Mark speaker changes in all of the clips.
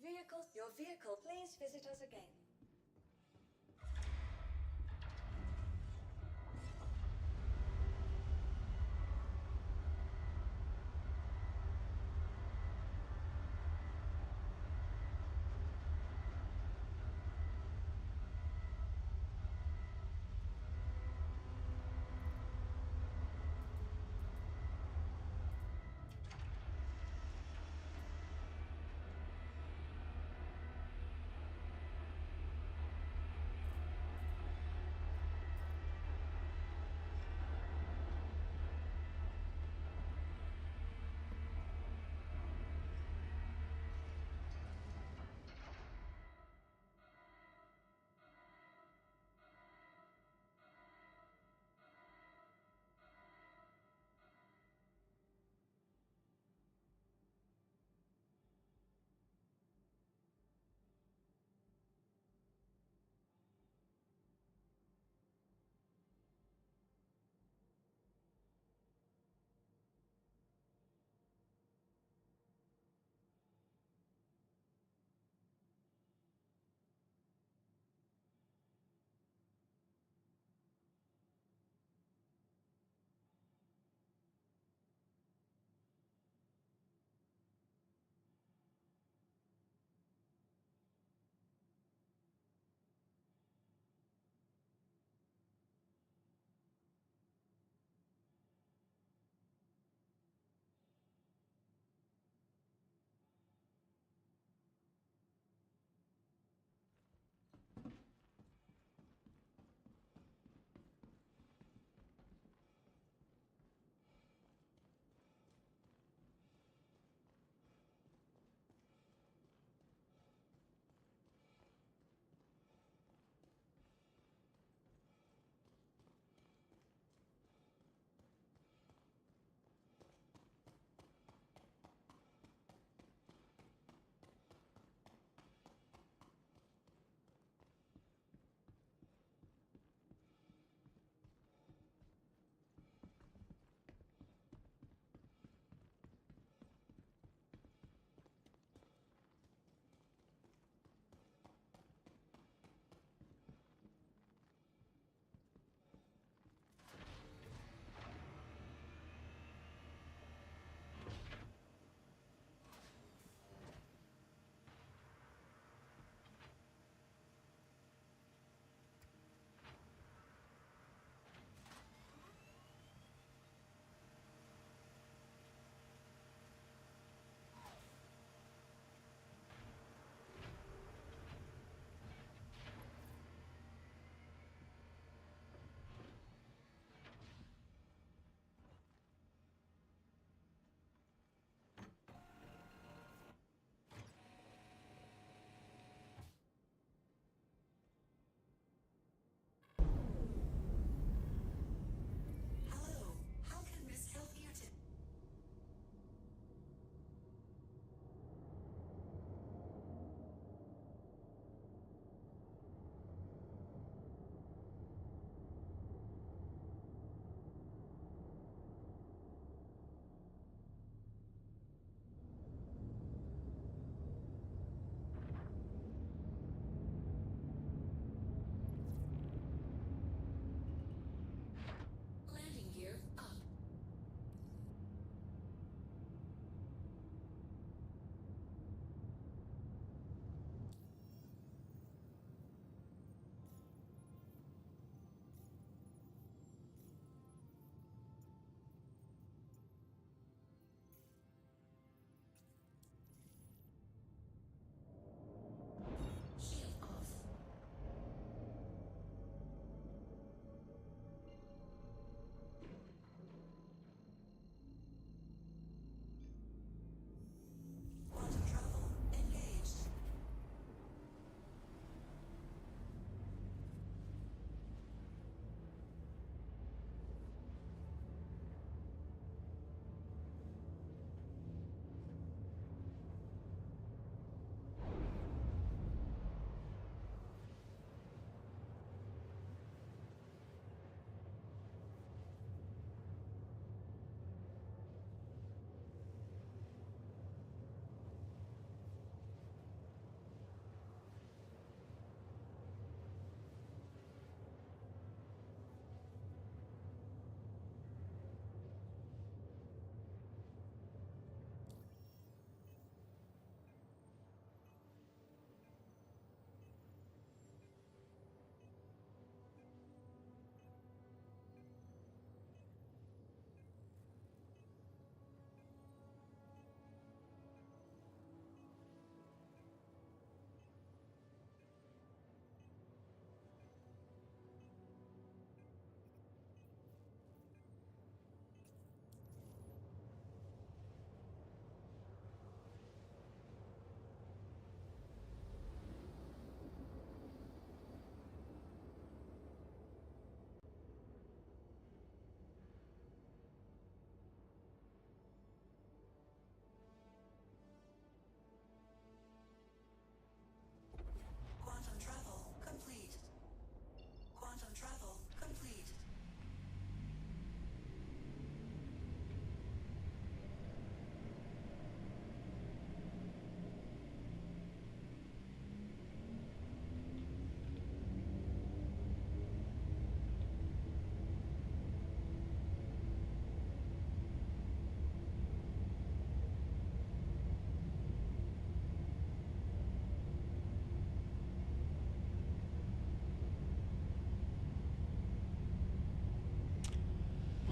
Speaker 1: Your vehicle, please visit us again.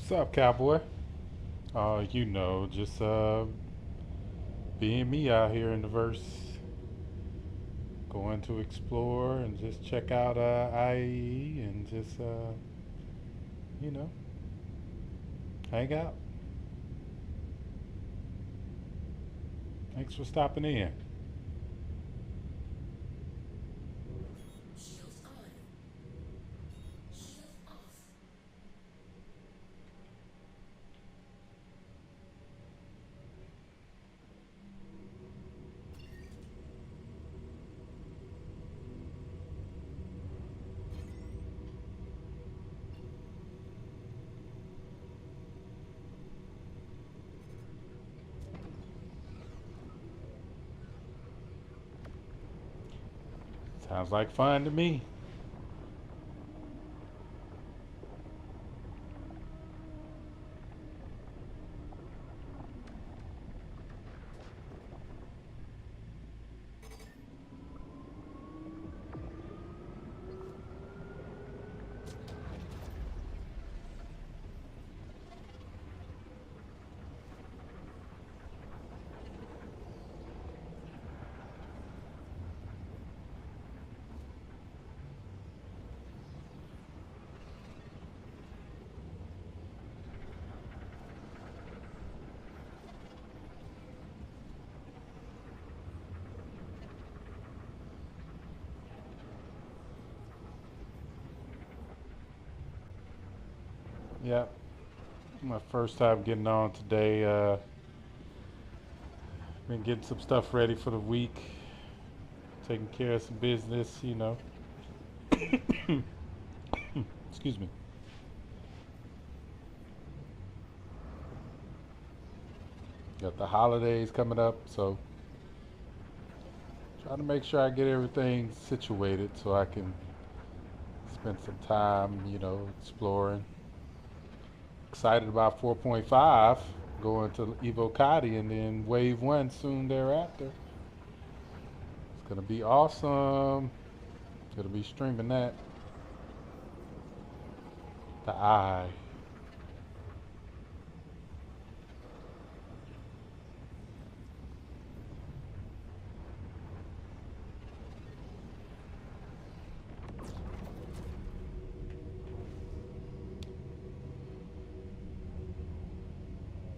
Speaker 2: What's up, cowboy? You know, just being me out here in the verse, going to explore and just check out IAE and just you know, hang out. Thanks for stopping in. Sounds like fun to me. Yep, my first time getting on today. Been getting some stuff ready for the week, taking care of some business. Excuse me. Got the holidays coming up, so trying to make sure I get everything situated so I can spend some time, exploring. Excited about 4.5, going to Evocati and then Wave 1 soon thereafter. It's going to be awesome. Going to be streaming that. The Eye.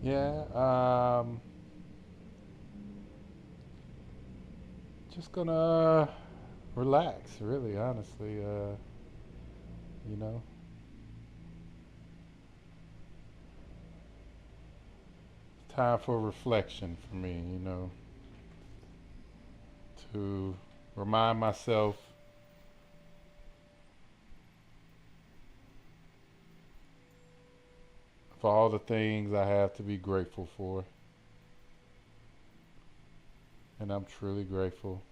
Speaker 2: Yeah, just gonna relax, really, honestly. You know, time for reflection for me, to remind myself of all the things I have to be grateful for. And I'm truly grateful.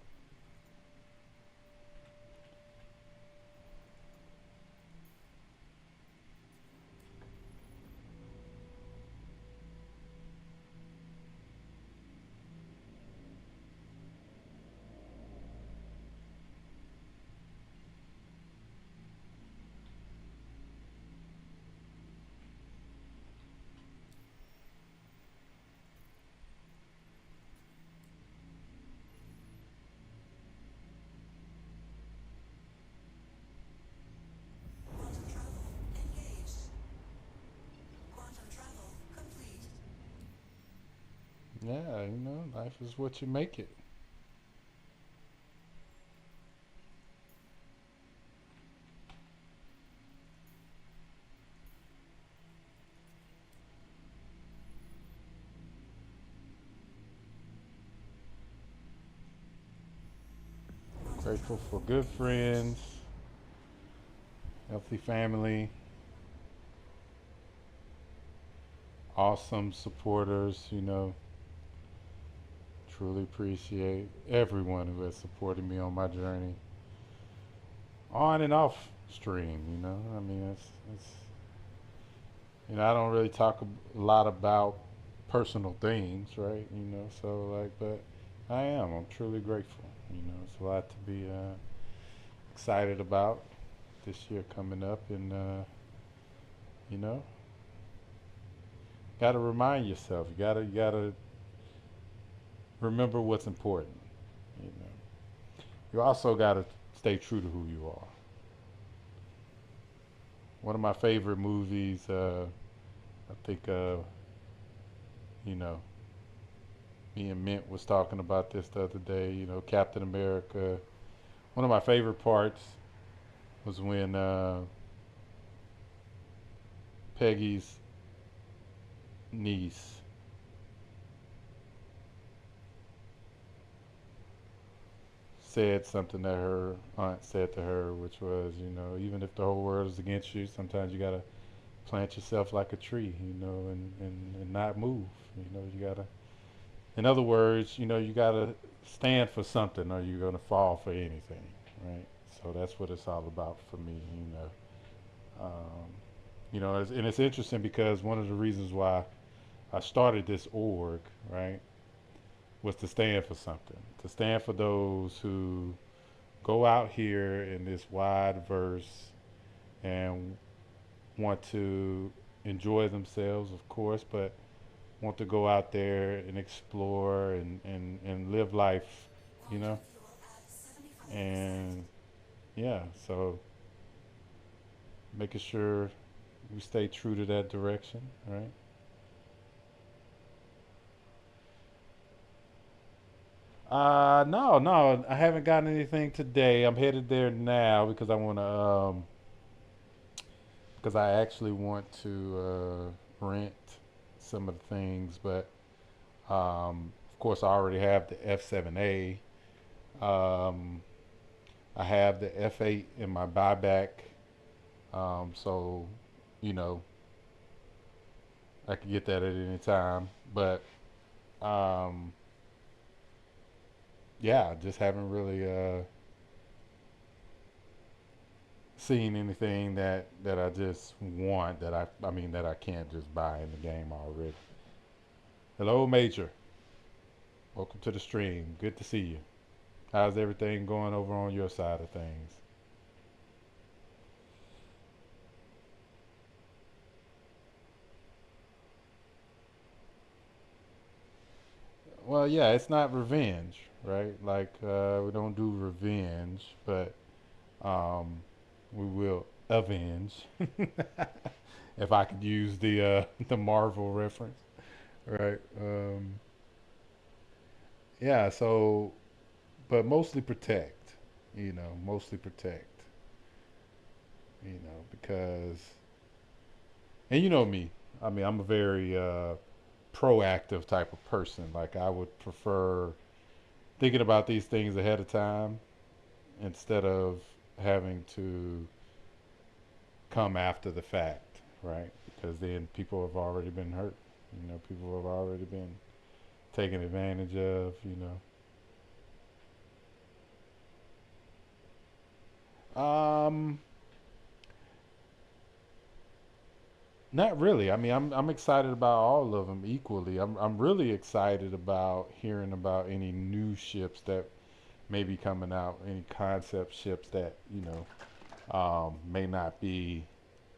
Speaker 1: Quantum travel engaged. Quantum travel complete.
Speaker 2: Yeah, life is what you make it.
Speaker 1: Quantum
Speaker 2: Grateful
Speaker 1: travel
Speaker 2: for good
Speaker 1: engaged.
Speaker 2: friends, healthy family, awesome supporters, Truly appreciate everyone who has supported me on my journey, on and off stream. I mean, I don't really talk a lot about personal things, right? So like, but I'm truly grateful. It's a lot to be excited about this year coming up, and you know, Got to remind yourself. You gotta remember what's important. You know. You also got to stay true to who you are. One of my favorite movies. I think you know, me and Mint was talking about this the other day. You know, Captain America. One of my favorite parts was when Peggy's niece said something that her aunt said to her, which was, you know, even if the whole world is against you, sometimes you gotta plant yourself like a tree, you know, and not move. You know, you gotta, in other words, you know, you gotta stand for something or you're gonna fall for anything, right? So that's what it's all about for me, you know. And it's interesting because one of the reasons why I started this org, right, was to stand for something, to stand for those who go out here in this wide verse and want to enjoy themselves, of course, but want to go out there and explore and live life, you know?
Speaker 1: Quantum fuel at 75%.
Speaker 2: And yeah, so making sure we stay true to that direction, right? No, I haven't gotten anything today. I'm headed there now because I want to, because I actually want to rent some of the things, but of course I already have the F7A. Um, I have the F8 in my buyback, so you know I can get that at any time. But um, yeah, just haven't really seen anything that I just want I mean that I can't just buy in the game already. Hello, Major. Welcome to the stream. Good to see you. How's everything going over on your side of things? Well, yeah, it's not revenge, right? Like we don't do revenge, but um, we will avenge. If I could use the Marvel reference, right? Yeah. So, but mostly protect. You know, mostly protect. You know, because and you know me. I mean, I'm a very proactive type of person. Like I would prefer thinking about these things ahead of time instead of having to come after the fact, right? Because then people have already been hurt. You know, people have already been taken advantage of. Um, Not really. I mean, I'm excited about all of them equally. I'm really excited about hearing about any new ships that may be coming out, any concept ships that may not be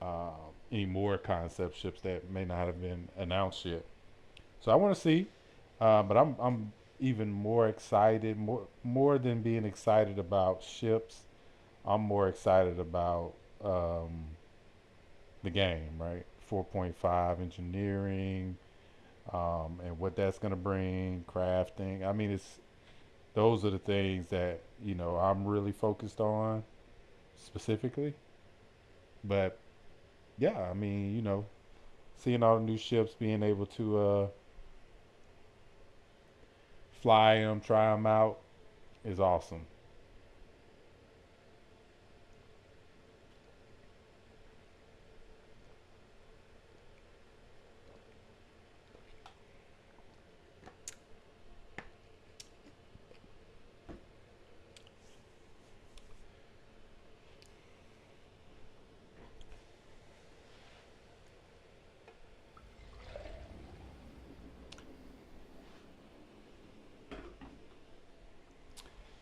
Speaker 2: uh, any more concept ships that may not have been announced yet. So I want to see, but I'm even more excited, more than being excited about ships. I'm more excited about the game, right? 4.5 engineering, and what that's going to bring, crafting. I mean, it's those are the things that I'm really focused on specifically. But yeah, I mean, seeing all the new ships, being able to fly them, try them out is awesome.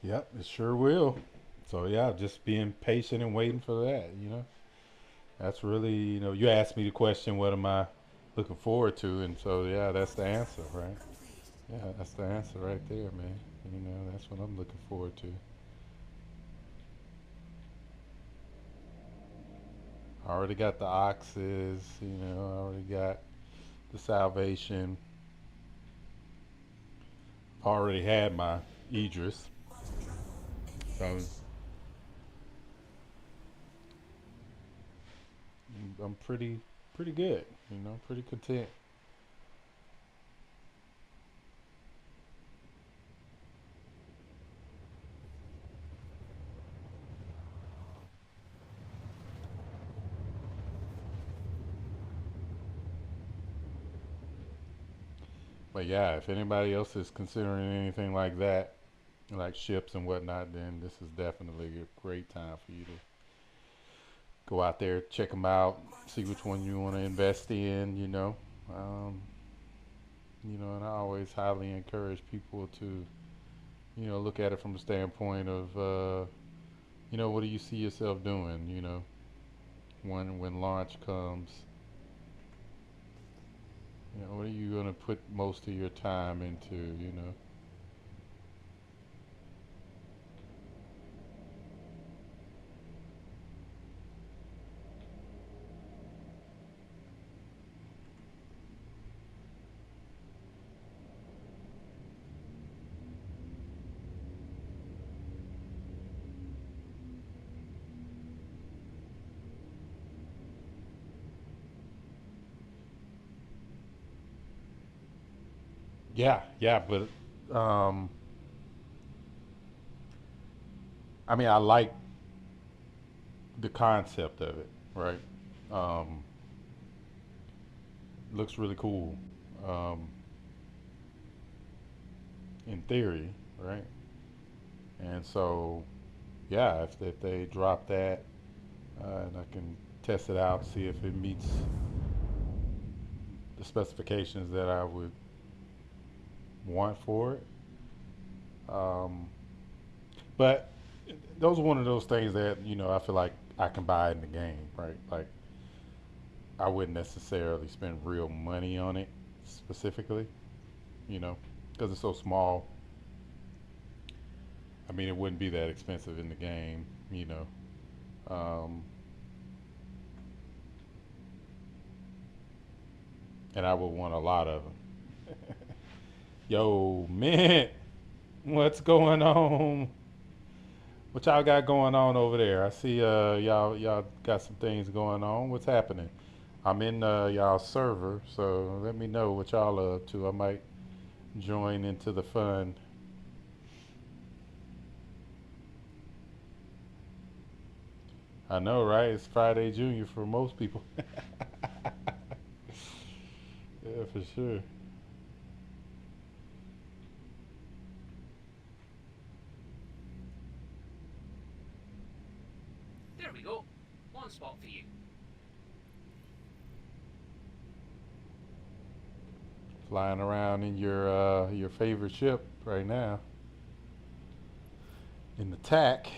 Speaker 2: Yep, it sure will. So yeah, just being patient and waiting for that. That's really, you asked me the question, what am I looking forward to. And so, yeah, that's the answer, right? Yeah, that's the answer right there, man. You know, that's what I'm looking forward to. I already got the oxes, you know, I already got the salvation. Already had my Idris. So I'm pretty good, you know, pretty content. But yeah, if anybody else is considering anything like that, like ships and whatnot, then this is definitely a great time for you to go out there, check them out, see which one you want to invest in, Um, and I always highly encourage people to, look at it from the standpoint of, what do you see yourself doing, when launch comes, what are you going to put most of your time into, Yeah, yeah, but um, I mean, I like the concept of it, right? Um, looks really cool, um, in theory, right? And so, yeah, if they drop that, and I can test it out, see if it meets the specifications that I would want for it. Um, but those are one of those things that I feel like I can buy in the game, right? Like I wouldn't necessarily spend real money on it specifically, you know, because it's so small. I mean, it wouldn't be that expensive in the game, you know. Um, and I would want a lot of them. Yo, man, what's going on? What y'all got going on over there? I see y'all got some things going on. What's happening? I'm in y'all server, so let me know what y'all are up to. I might join into the fun. I know, right? It's Friday Junior for most people. Yeah, for sure.
Speaker 1: There we go. One spot for you.
Speaker 2: Flying around in your favorite ship right now in the TAC.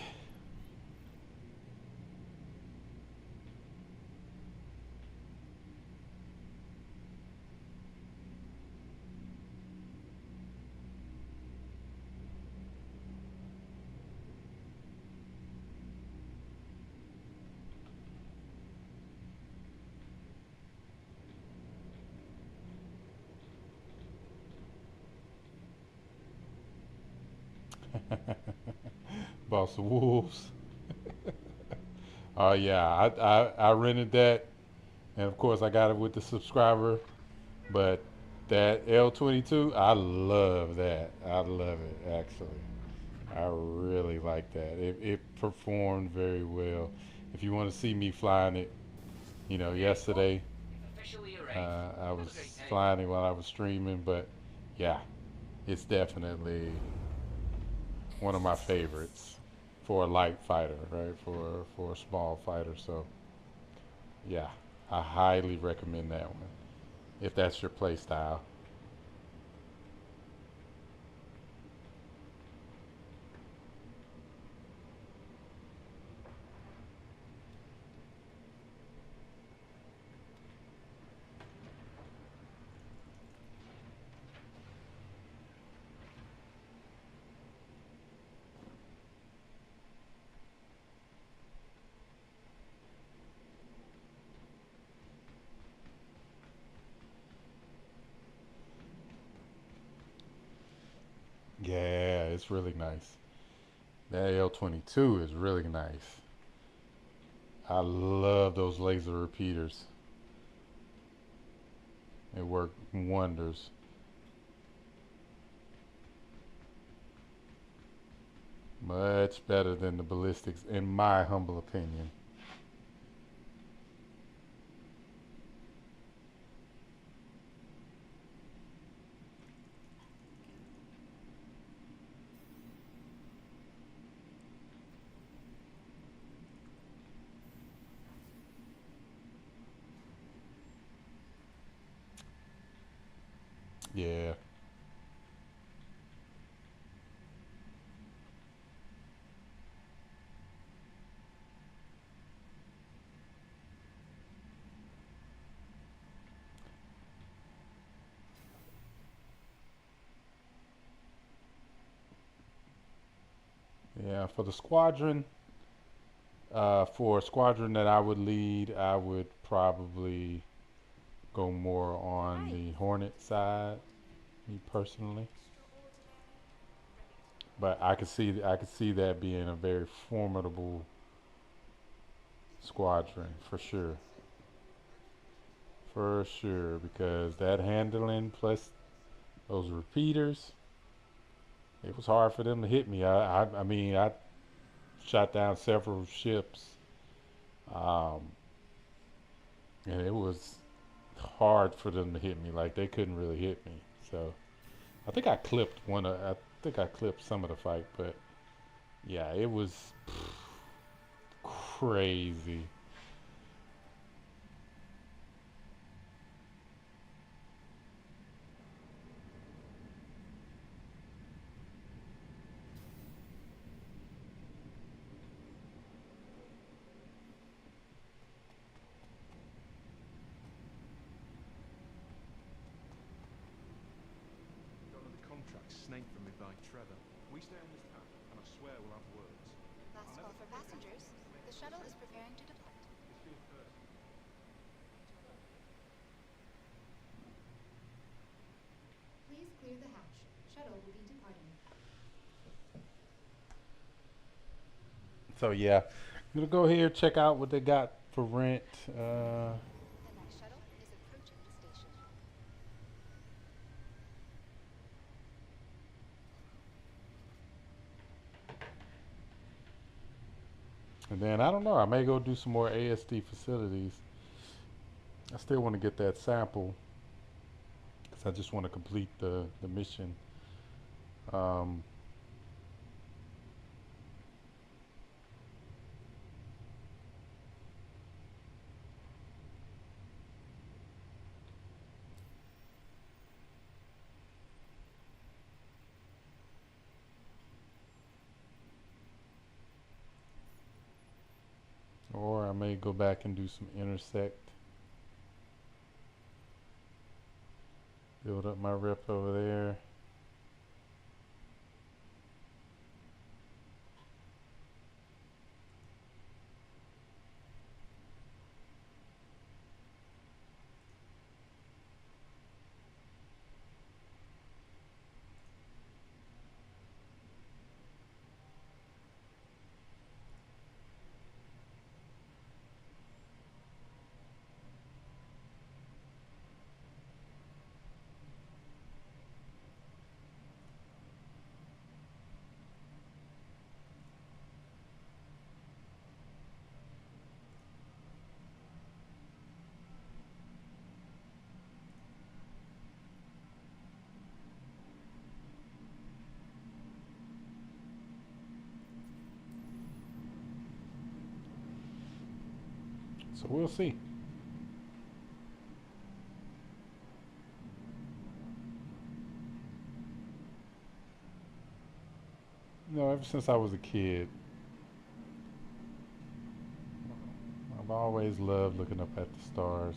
Speaker 2: Boss of Wolves. Oh yeah, I rented that, and of course I got it with the subscriber. But that L22, I love that. I love it actually. I really like that. It performed very well. If you want to see me flying it,
Speaker 1: There you go.
Speaker 2: yesterday
Speaker 1: You've officially arrived.
Speaker 2: I
Speaker 1: Have
Speaker 2: was
Speaker 1: a great time.
Speaker 2: flying it while I was streaming, but yeah, it's definitely one of my favorites for a light fighter, right? For a small fighter. So yeah, I highly recommend that one if that's your play style. it's really nice. That L22 is really nice. I love those laser repeaters. They work wonders. Much better than the ballistics, in my humble opinion. Yeah. Yeah, for the squadron, for a squadron that I would lead, I would probably go more on the Hornet side, me personally. But I could see that being a very formidable squadron for sure. For sure, because that handling plus those repeaters, it was hard for them to hit me. I mean, I shot down several ships, um, and it was hard for them to hit me. Like they couldn't really hit me. So I think I clipped one. I think I clipped some of the fight, but yeah, it was crazy.
Speaker 3: Got another contract snaked from me by Trevor. We stay on this path, and I swear we'll have words.
Speaker 4: Last call for passengers. The shuttle is preparing to depart.
Speaker 3: It's been first.
Speaker 5: Please clear the hatch. Shuttle will be departing.
Speaker 2: So yeah, I'm gonna go here check out what they got for rent.
Speaker 4: The next shuttle is approaching the station.
Speaker 2: And then I don't know. I may go do some more ASD facilities. I still want to get that sample because I just want to complete the mission. Um, or I may go back and do some intersect. Build up my rep over there. So we'll see. You know, ever since I was a kid, I've always loved looking up at the stars.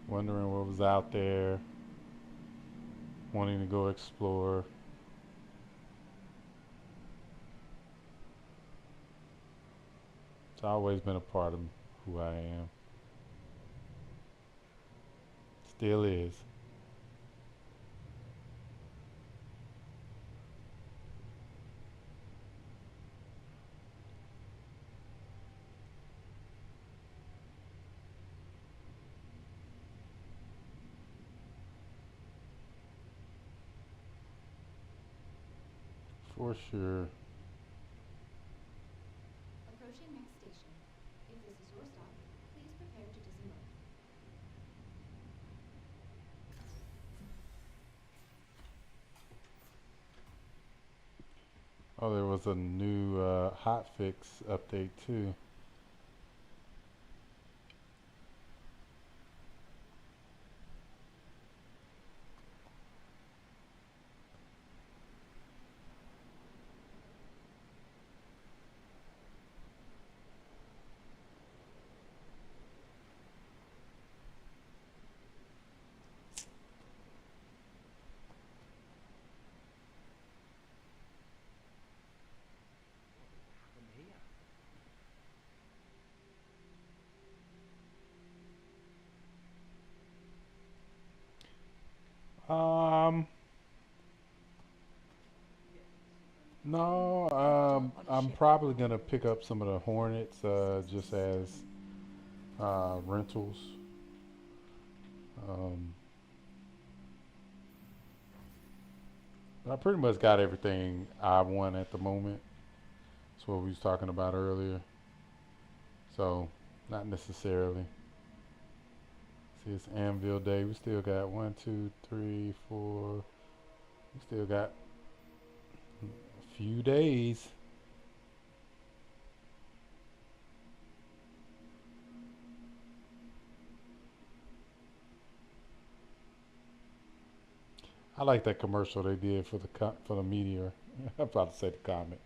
Speaker 2: Wondering what was out there, wanting to go explore. It's always been a part of who I am. Still is. For sure.
Speaker 5: Approaching next station. If this is your stop, please prepare to disembark.
Speaker 2: Oh, there was a new hotfix update too.
Speaker 3: Happened here.
Speaker 2: Um, no, I'm probably gonna pick up some of the Hornets just as rentals. Um, I pretty much got everything I want at the moment. That's what we was talking about earlier. So, not necessarily. See, it's Anvil Day. We still got 1, 2, 3, 4. We still got a few days. I like that commercial they did for for the meteor. I'm about to say the comet.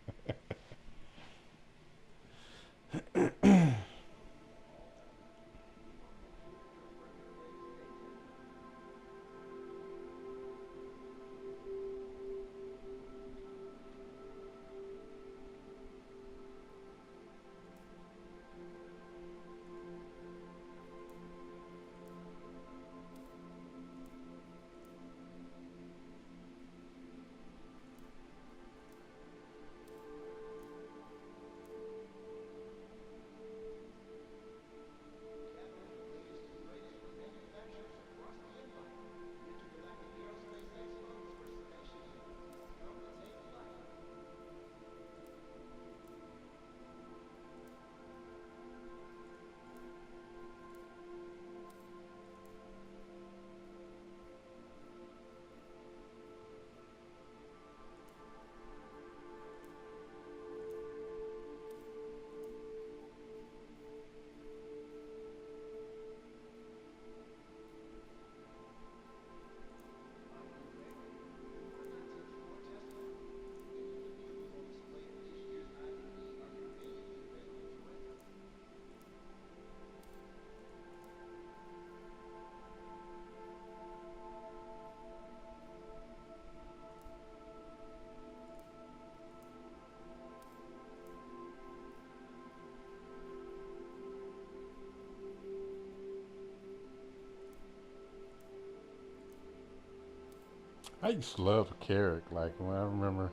Speaker 2: I used to love the Carrick. Like when I remember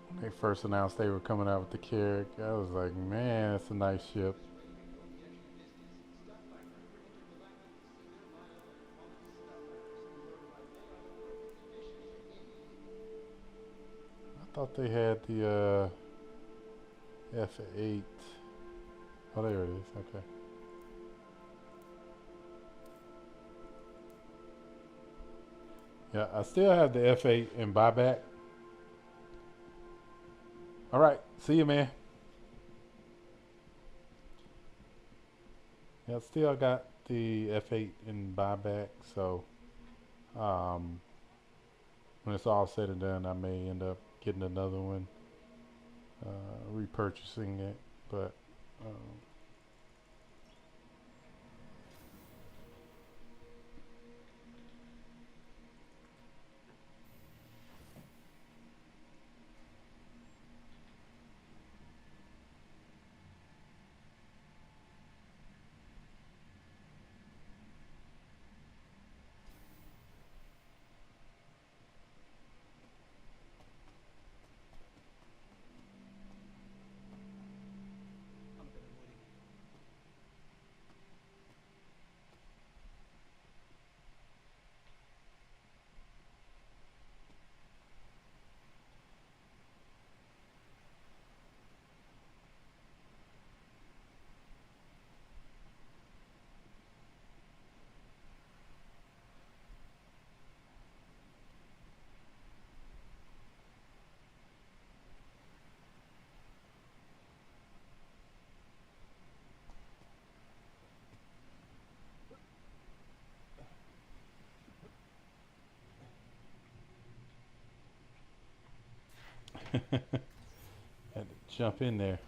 Speaker 2: when they first announced they were coming out with the Carrick, I was like, man, that's a nice ship. I thought they had the F8. Oh, there it is. Okay. Yeah, I still have the F8 in buyback. All right. See you, man. Yeah, I still got the F8 in buyback. So um, when it's all said and done, I may end up getting another one, repurchasing it. But um, Had to jump in there.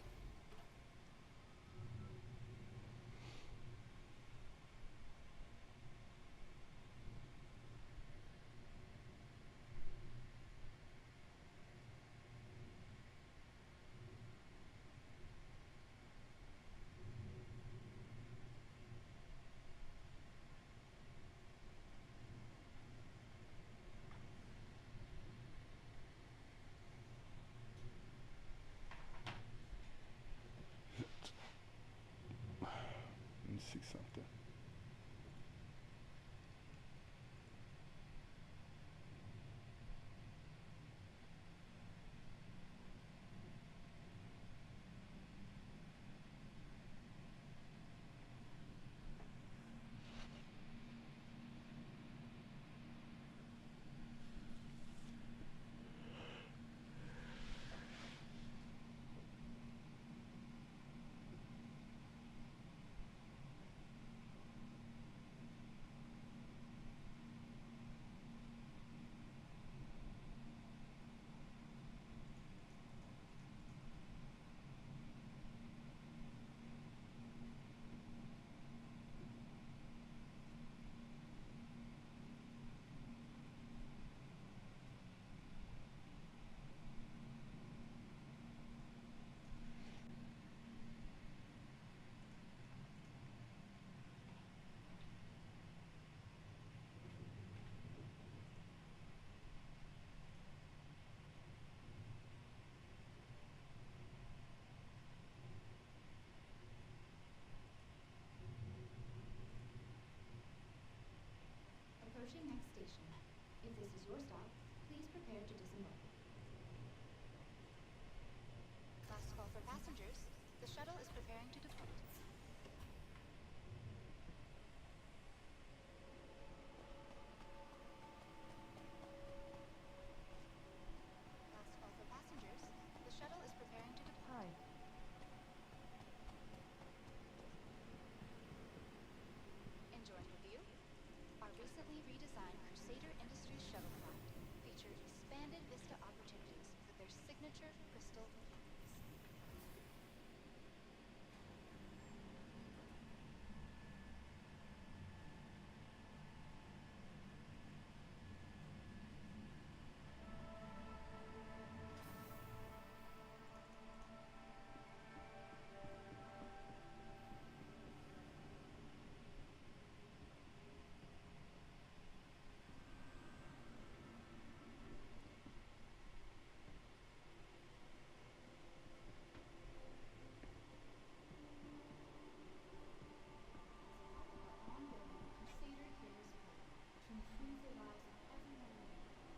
Speaker 2: Let me see something.
Speaker 5: Approaching next station. If this is your stop, please prepare to disembark.
Speaker 4: Last call for passengers. The shuttle is preparing to depart. Last call for passengers. The shuttle is preparing to depart. Enjoying the view? Our recently redesigned Crusader Industries shuttlecraft feature expanded vista opportunities with their signature crystal cabins.
Speaker 5: Ongoing Crusader Cares program to improve the lives of everyone in the world.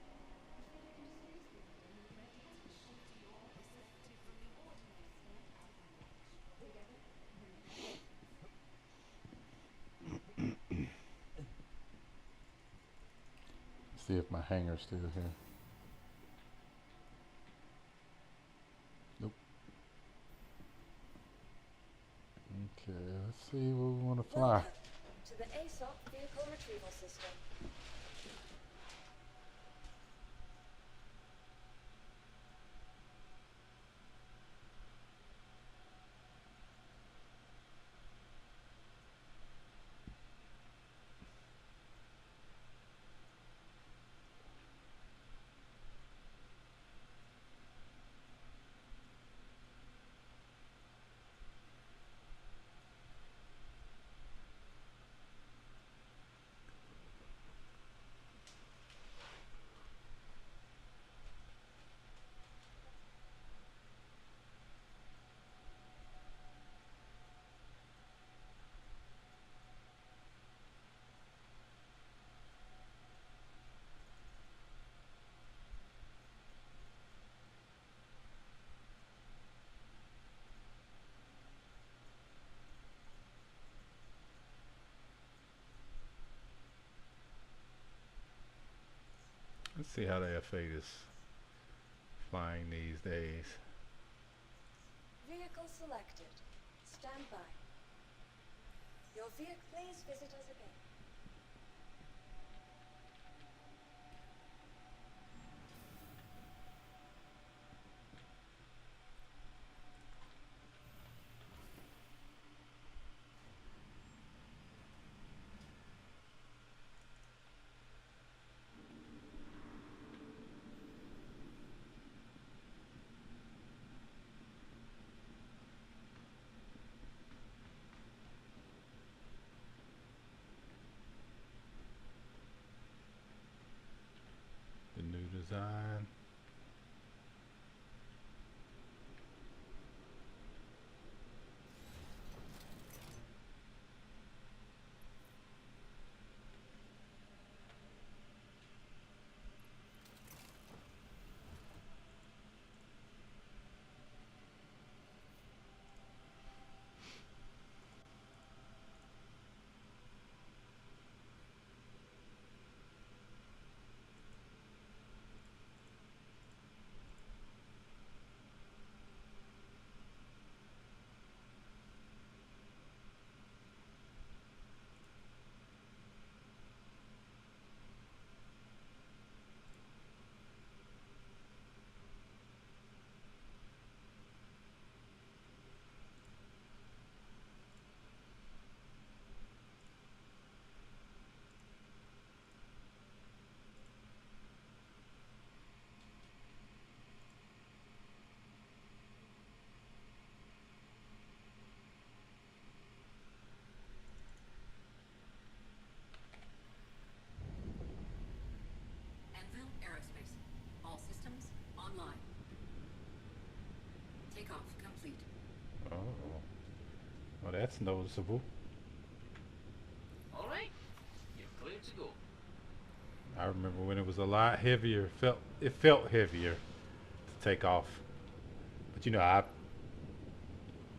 Speaker 5: Crusader Industries will be donating a test machine to your perspective from the ordinary stand out on watch. Together, we're better.
Speaker 2: See if my hanger's still here. Nope. Okay, let's see where we want to fly.
Speaker 6: Welcome to the ASOP Vehicle Retrieval System.
Speaker 2: Let's see how the F8 is flying these days.
Speaker 6: Vehicle selected. Stand by. Your vehicle, please visit us again.
Speaker 2: Well, that's noticeable.
Speaker 1: All right, you're clear to go.
Speaker 2: I remember when it was a lot heavier. It felt heavier to take off. But you know, I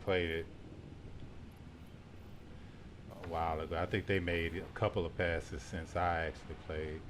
Speaker 2: played it a while ago. I think they made a couple of passes since I actually played.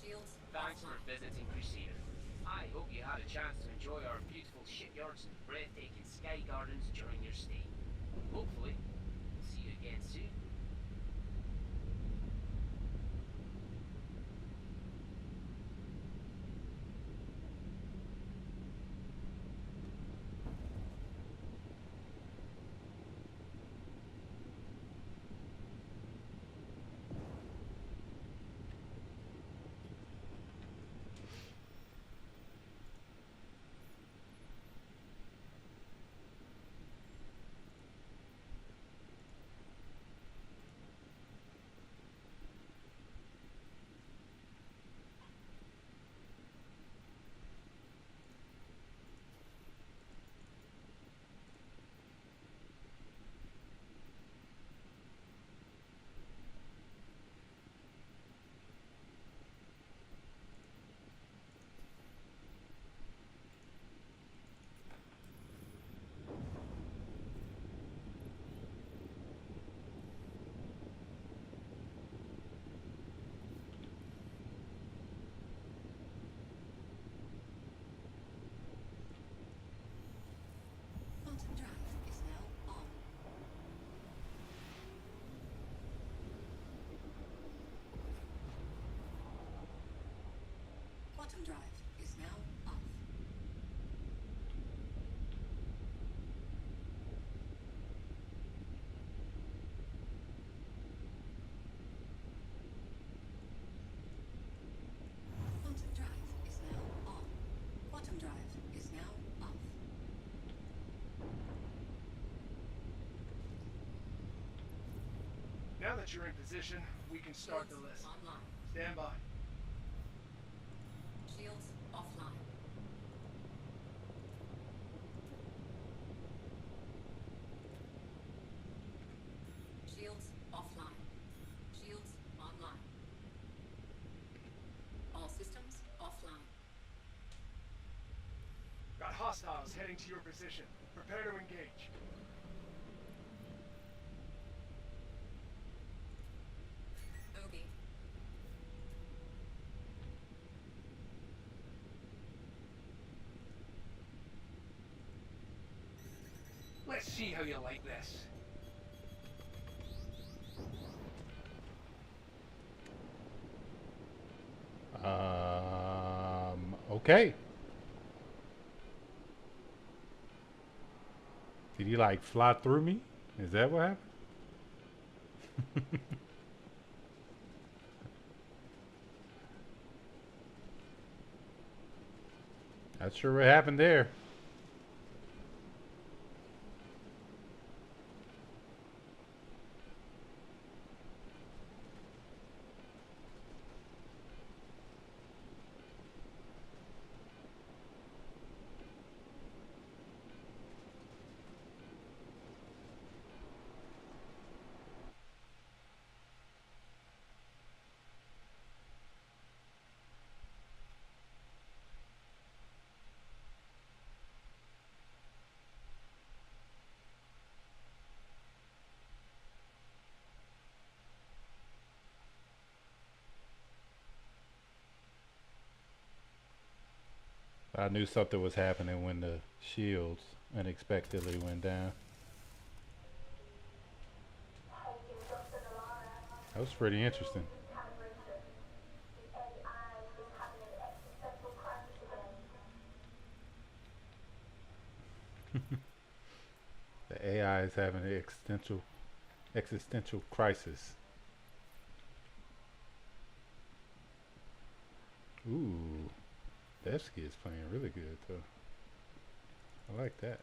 Speaker 6: Shields
Speaker 1: Thanks for
Speaker 6: offline.
Speaker 1: visiting, Crusader. I hope you had a chance to enjoy our beautiful shipyards and breathtaking sky gardens during your stay. Hopefully, we'll see you again soon.
Speaker 6: Quantum drive is now on. Quantum drive is now off. Quantum drive is now on. Quantum drive is now off.
Speaker 3: Now that you're in position, we can start the list.
Speaker 6: Online.
Speaker 3: Stand by.
Speaker 6: Shields offline. Shields offline. Shields online. All systems offline.
Speaker 3: Got hostiles heading to your position. Prepare to engage.
Speaker 6: Bogey.
Speaker 3: Let's see how you like this.
Speaker 2: Okay. Did he like fly through me? Is that what happened? Not sure what happened there. I knew something was happening when the shields unexpectedly went down. That was pretty interesting. The AI is having an existential crisis. Ooh, Devsky is playing really good though. I like that.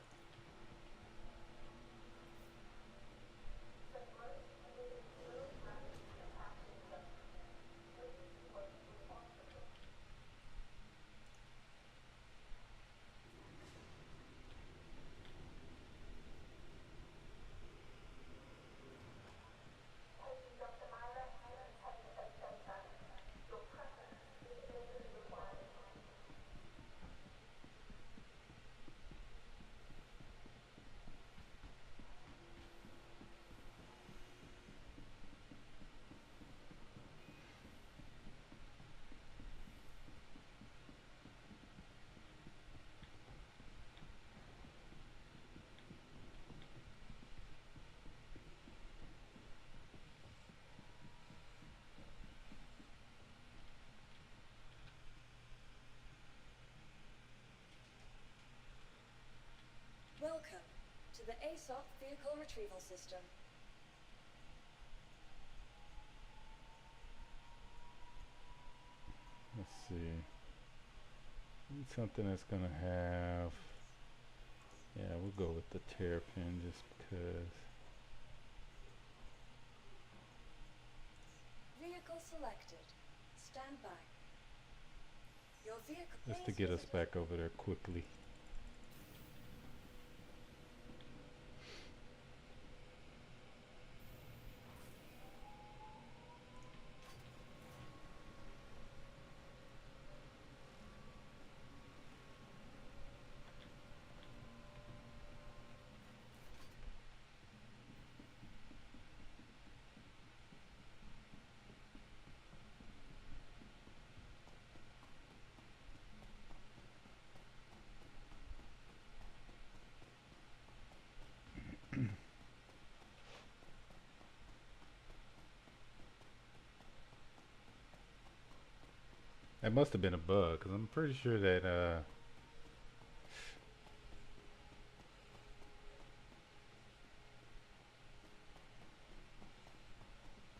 Speaker 6: to the ASOC vehicle retrieval system.
Speaker 2: Let's see. Need something that's gonna have. Yeah, we'll go with the terrapin just because.
Speaker 6: Vehicle selected. Stand by. Your vehicle.
Speaker 2: Just to
Speaker 6: please
Speaker 2: get us
Speaker 6: visit
Speaker 2: back over there quickly. That must have been a bug, because I'm pretty sure that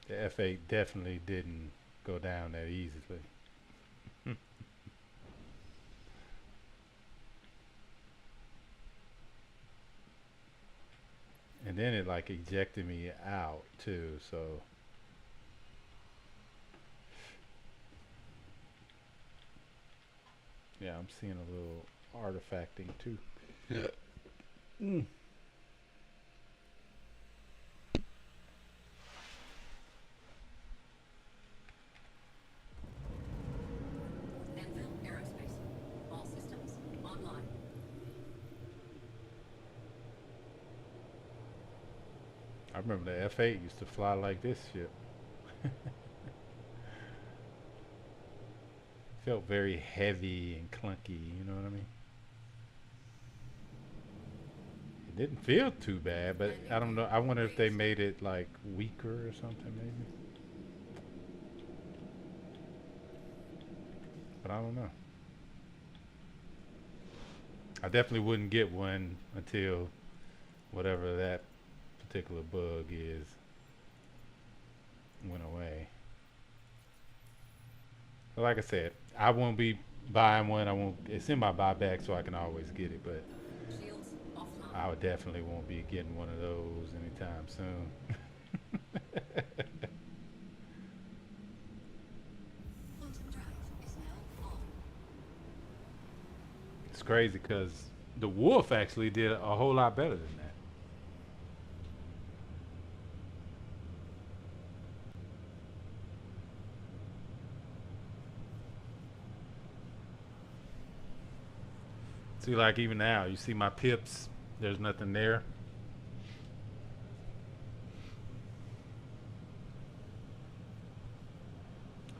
Speaker 2: the F8 definitely didn't go down that easily. And then it like ejected me out too, so. Yeah, I'm seeing a little artifacting too. Mm.
Speaker 6: Enfield Aerospace. All systems online.
Speaker 2: I remember the F8 used to fly like this shit. Felt very heavy and clunky, you know what I mean? It didn't feel too bad, but I don't know. I wonder if they made it like weaker or something maybe. But I don't know. I definitely wouldn't get one until whatever that particular bug is went away. But like I said, I won't be buying one. I won't. It's in my buyback, so I can always get it. But
Speaker 6: Shields offline.
Speaker 2: I would definitely won't be getting one of those anytime soon.
Speaker 6: Quantum drive is now on.
Speaker 2: It's crazy because the Wolf actually did a whole lot better than that. See, like even now, you see my pips. There's nothing there.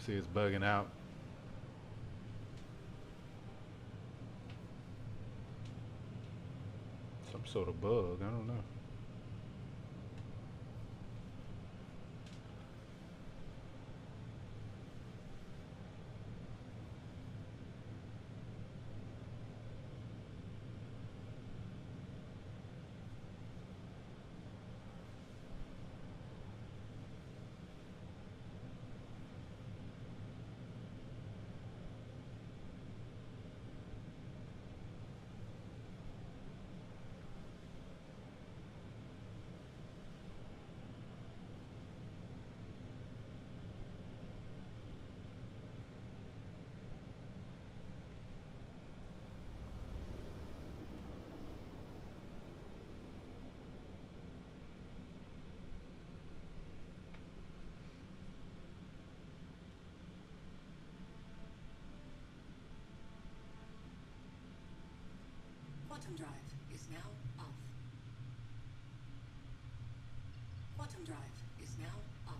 Speaker 2: See, it's bugging out. Some sort of bug. I don't know.
Speaker 6: Quantum drive is now off. Quantum drive is now off.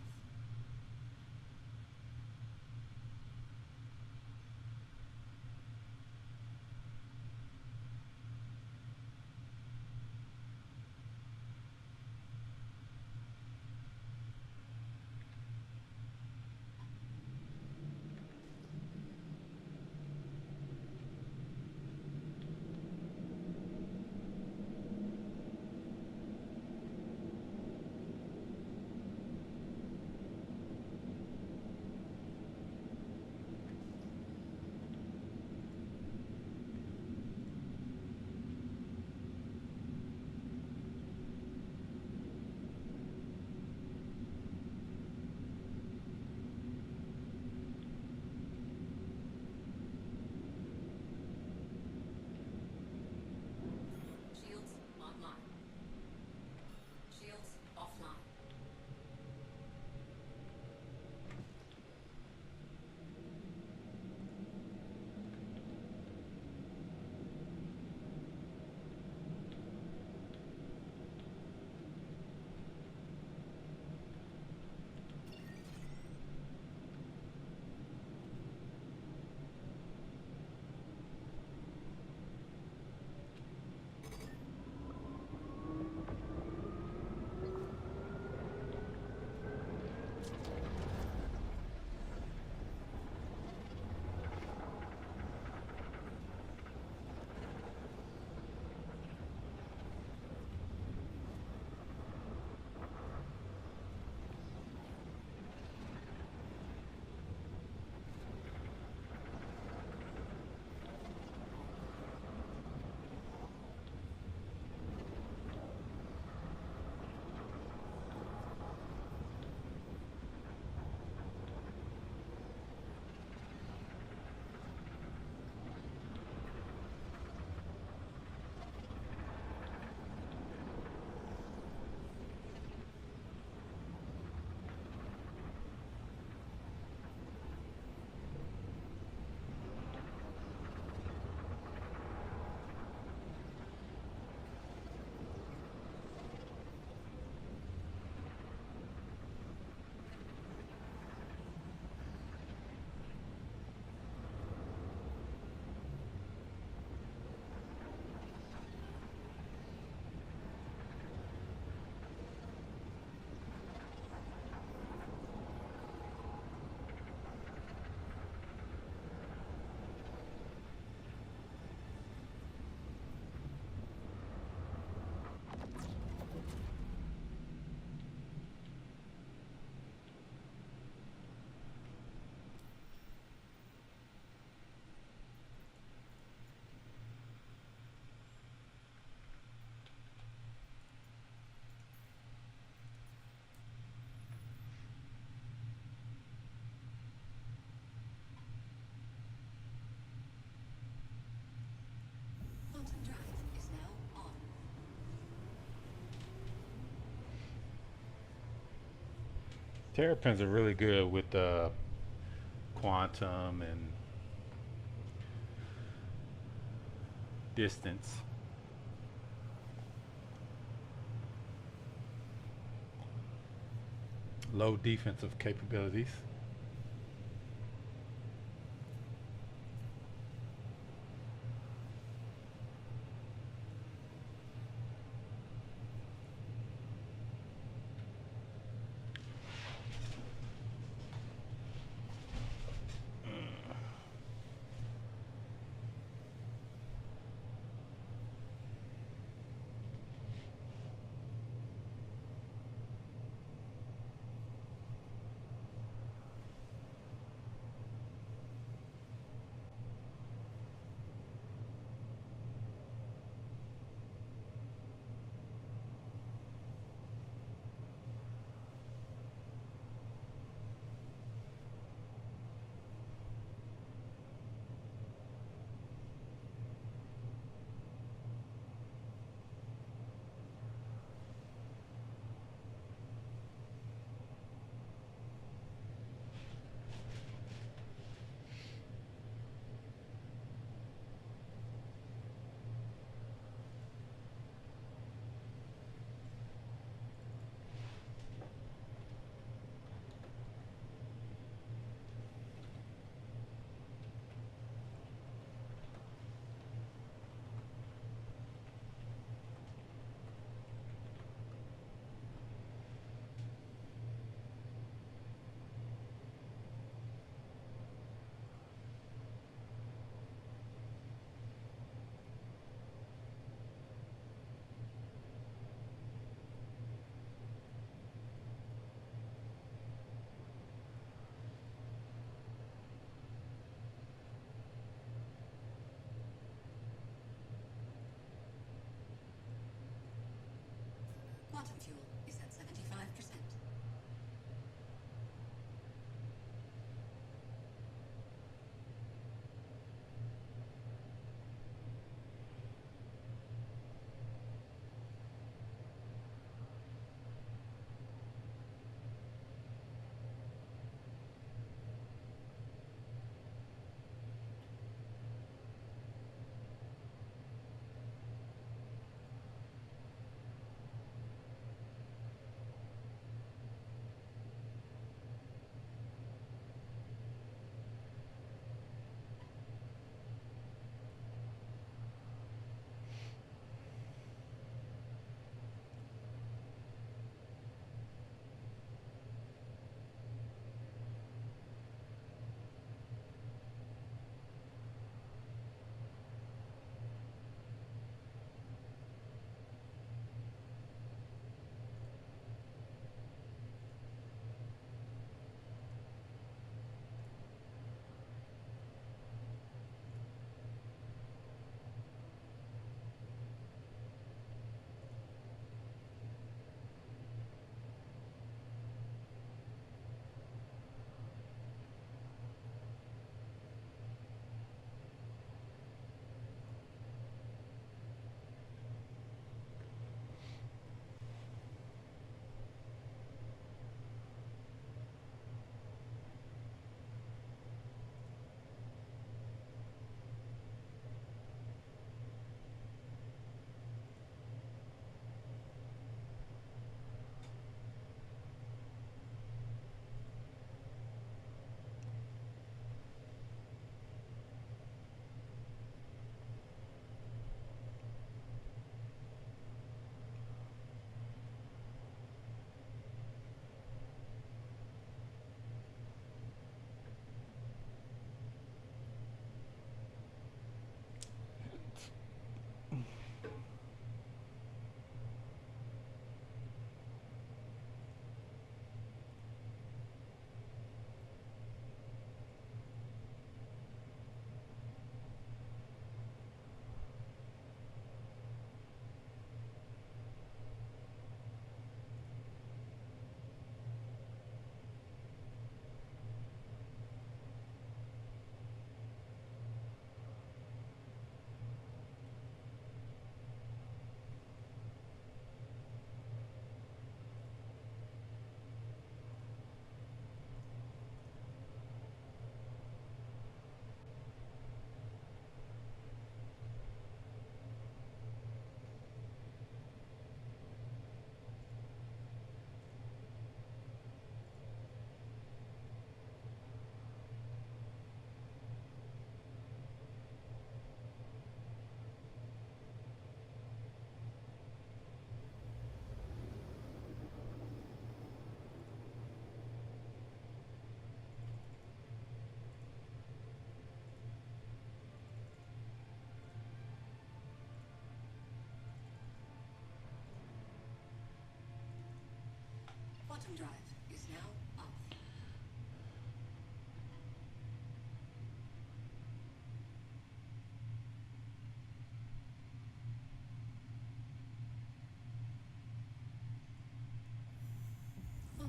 Speaker 2: Terrapins are really good with quantum and distance. Low defensive capabilities.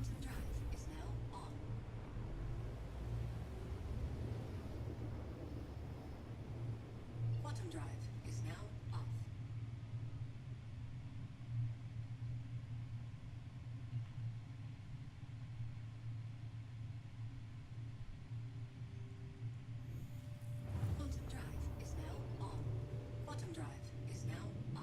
Speaker 6: Quantum drive is now on. Quantum drive is now off. Quantum drive is now on. Quantum drive is now off.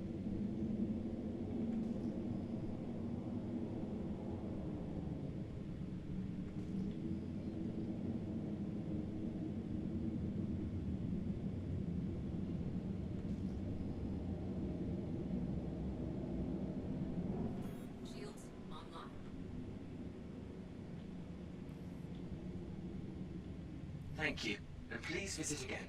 Speaker 7: Thank you, and please visit again.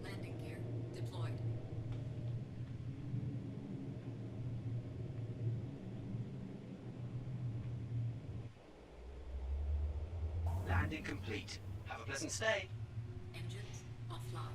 Speaker 6: Landing gear deployed.
Speaker 7: Landing complete. Have a pleasant stay.
Speaker 6: Engines offline.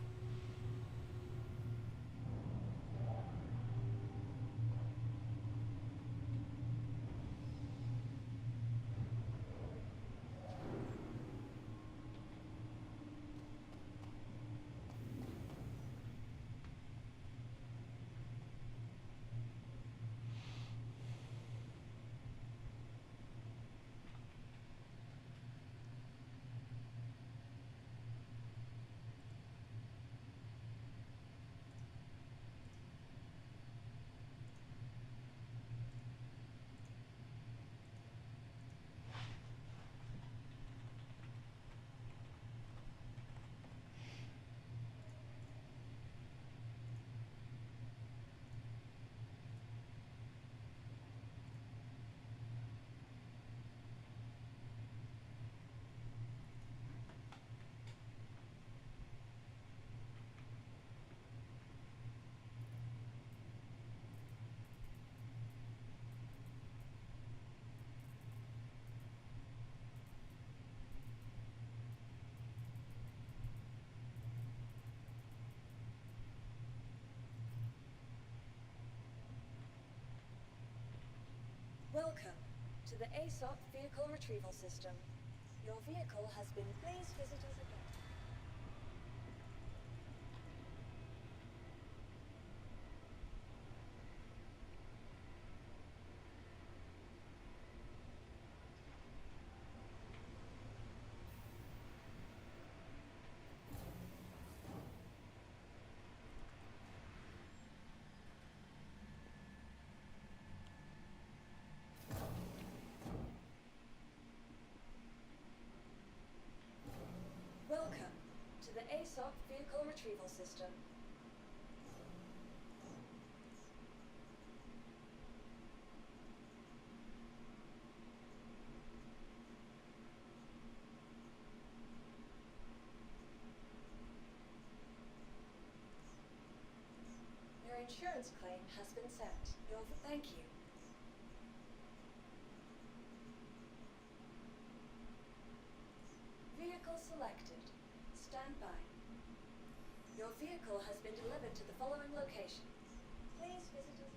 Speaker 8: Welcome to the ASOP Vehicle Retrieval System. Your vehicle has been. Please visit us again. Welcome to the ASOP Vehicle Retrieval System. Your insurance claim has been sent. Thank you. Vehicle selected. Stand by. Your vehicle has been delivered to the following location. Please visit us.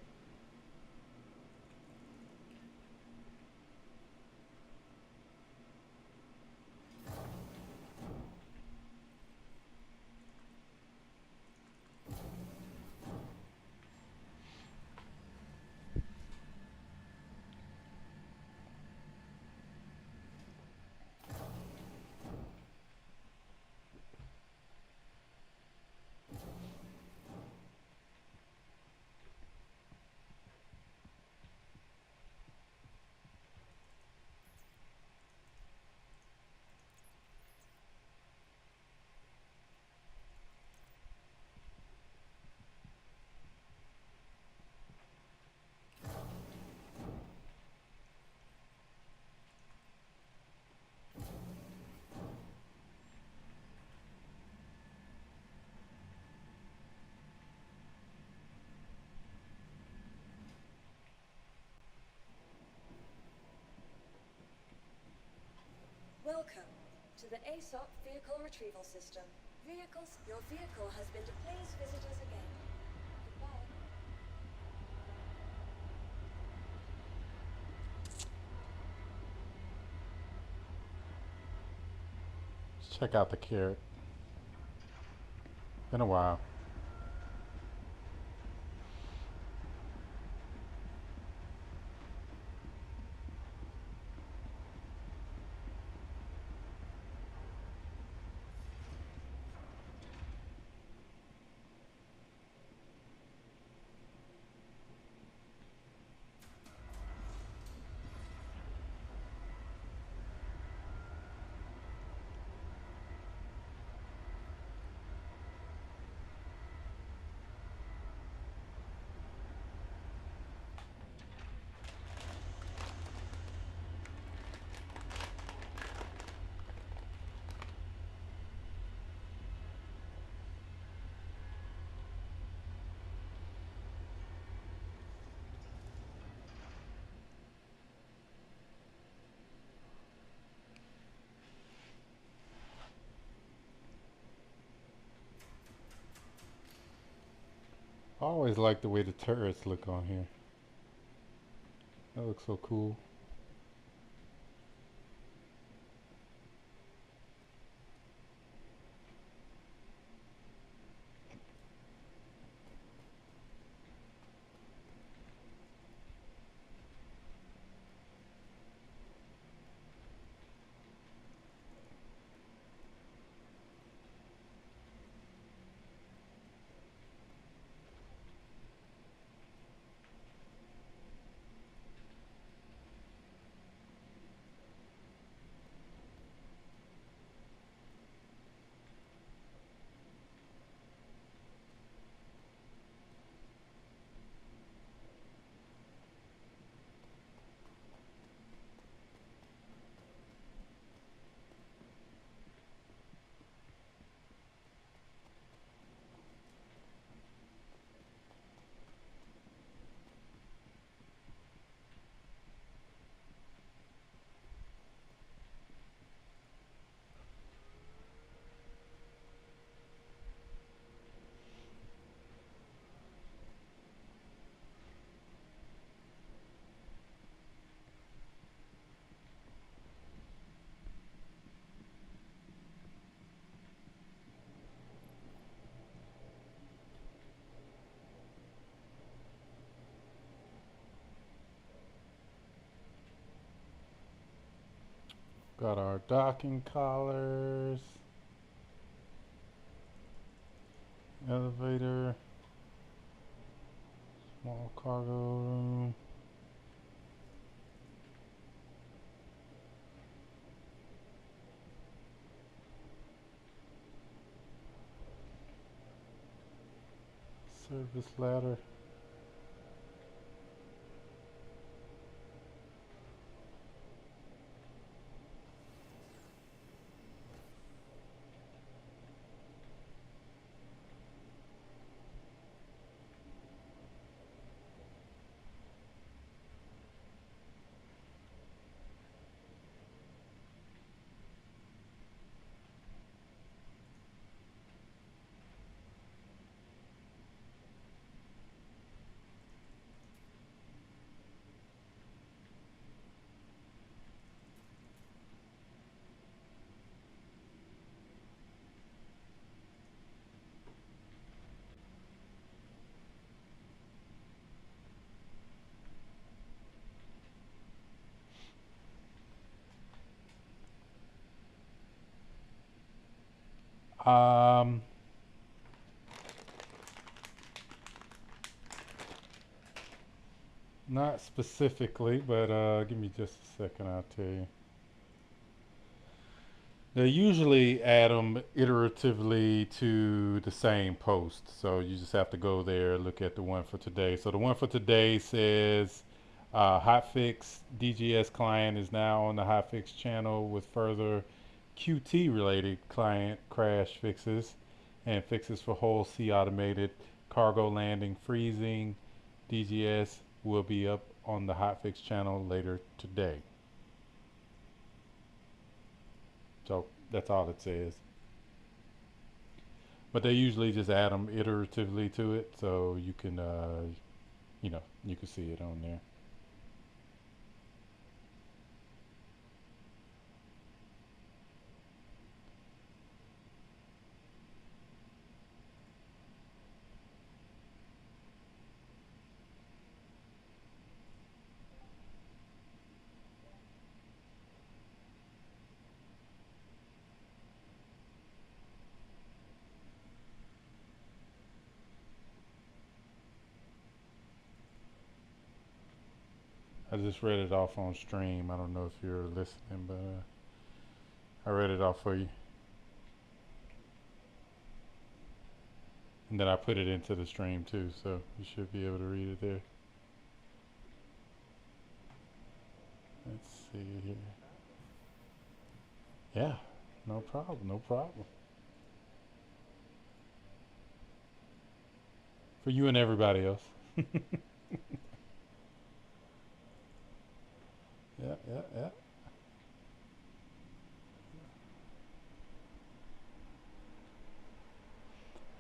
Speaker 8: Welcome to the ASOP Vehicle Retrieval System. Your vehicle has been. Please visit us again. Goodbye.
Speaker 2: Let's check out the carrot. Been a while. I always like the way the turrets look on here. That looks so cool. Got our docking collars, elevator, small cargo room. Service ladder. Um, Not specifically, but give me just a second, I'll tell you. They usually add them iteratively to the same post. So you just have to go there, look at the one for today. So the one for today says hotfix DGS client is now on the hotfix channel with further QT related client crash fixes and fixes for whole sea automated cargo landing freezing. DGS will be up on the hotfix channel later today. So that's all it says. But they usually just add them iteratively to it, so you can, you can see it on there. I just read it off on stream. I don't know if you're listening, but I read it off for you. And then I put it into the stream too, so you should be able to read it there. Let's see here. Yeah, no problem, no problem. For you and everybody else. Yeah, yeah, yeah.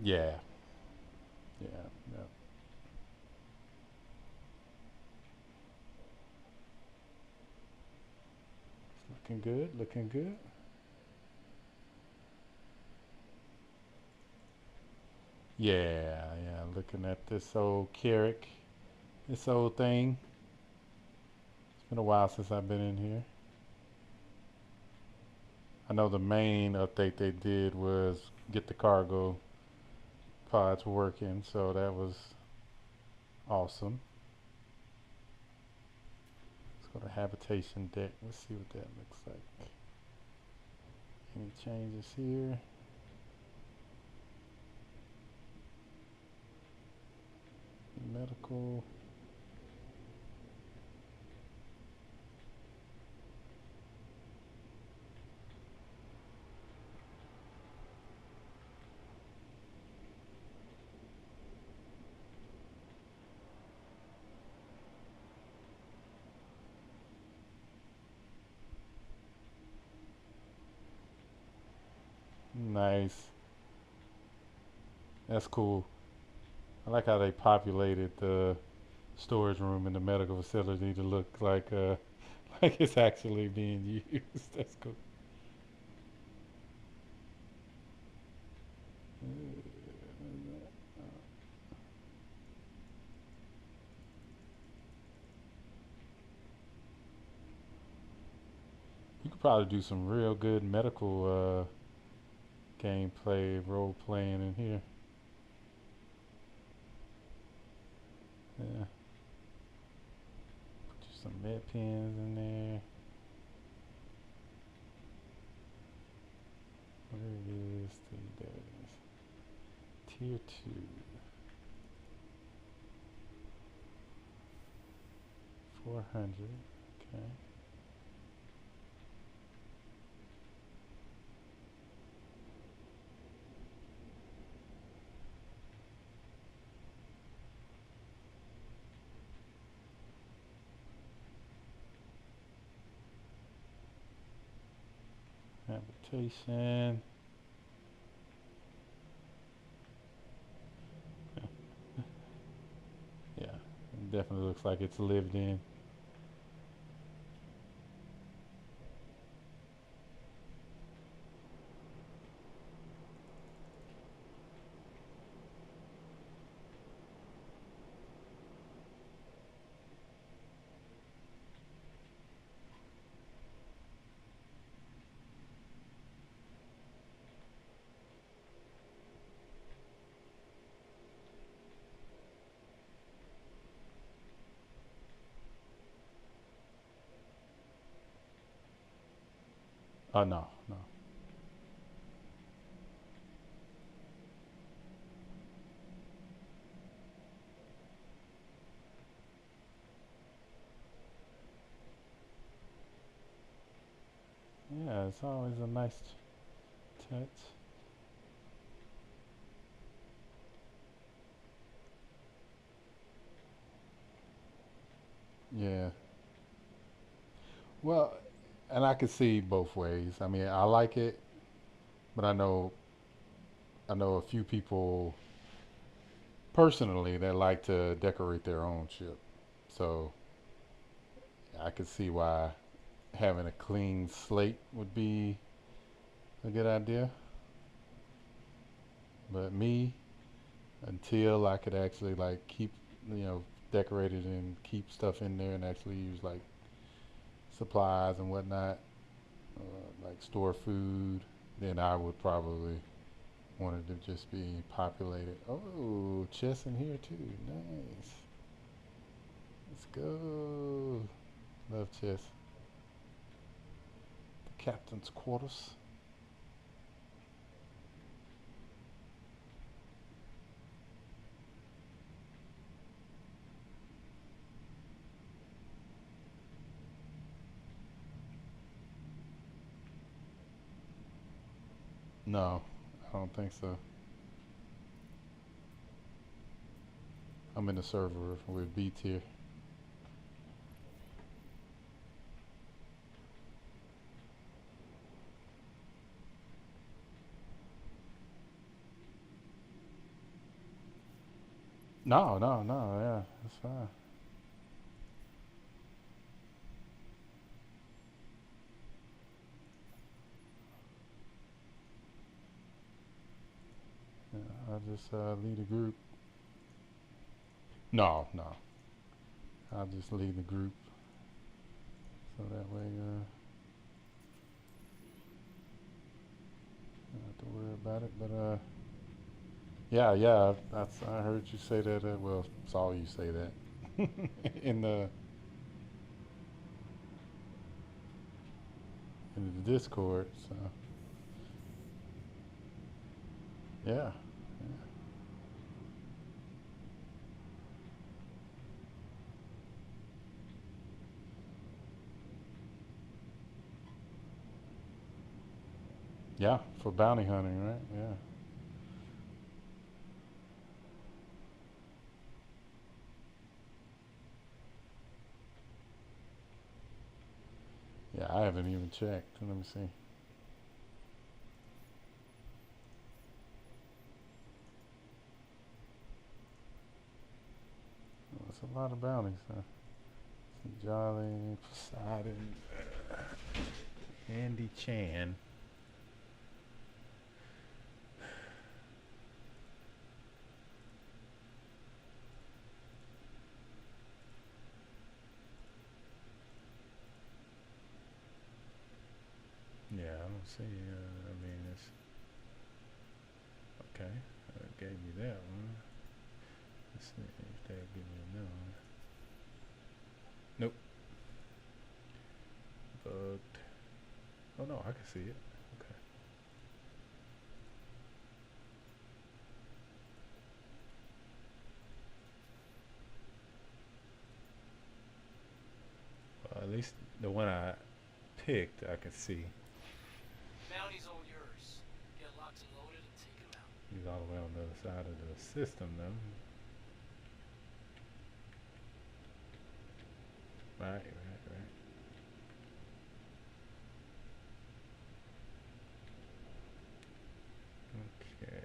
Speaker 2: Yeah, yeah, yeah. It's looking good, looking good. Yeah, yeah, looking at this old Carrick, this old thing. It's been a while since I've been in here. I know the main update they did was get the cargo pods working, so that was awesome. Let's go to habitation deck. Let's see what that looks like. Any changes here? Medical. Nice. That's cool. I like how they populated the storage room in the medical facility to look like like it's actually being used. That's cool. You could probably do some real good medical gameplay, role playing in here. Yeah. Put some med pens in there. Where it is? There it is. Tier 2. 400. Okay. Habitation. Yeah, it definitely looks like it's lived in. Oh, no, no. Yeah, it's always a nice touch. Yeah. Well, and I could see both ways. I mean, I like it, but I know a few people personally that like to decorate their own ship. So I could see why having a clean slate would be a good idea. But me, until I could actually like keep, decorate it and keep stuff in there and actually use like supplies and whatnot, like store food, then I would probably want it to just be populated. Oh, chests in here too. Nice. Let's go. of chess. The captain's quarters. No, I don't think so. I'm in the server with B tier. No, no, no, yeah, that's fine. Yeah, I'll just lead a group. No, no. I'll just lead the group. So that way, don't have to worry about it. But, yeah, yeah, I heard you say that, well, saw you say that in the Discord, so, yeah. Yeah, for bounty hunting, right? Yeah. Yeah, I haven't even checked. Let me see. Oh, it's a lot of bounties, huh? Jolly, Poseidon, Andy Chan. Yeah, I don't see, I mean, it's, okay, gave me that one. Let's see if they'll give me another one. Nope. Bugged. Oh no, I can see it. Okay. Well, at least the one I picked, I can see.
Speaker 1: Bounty's all yours. Get locked and loaded and take him out.
Speaker 2: He's all the way on the other side of the system, though. Right, right, right. Okay.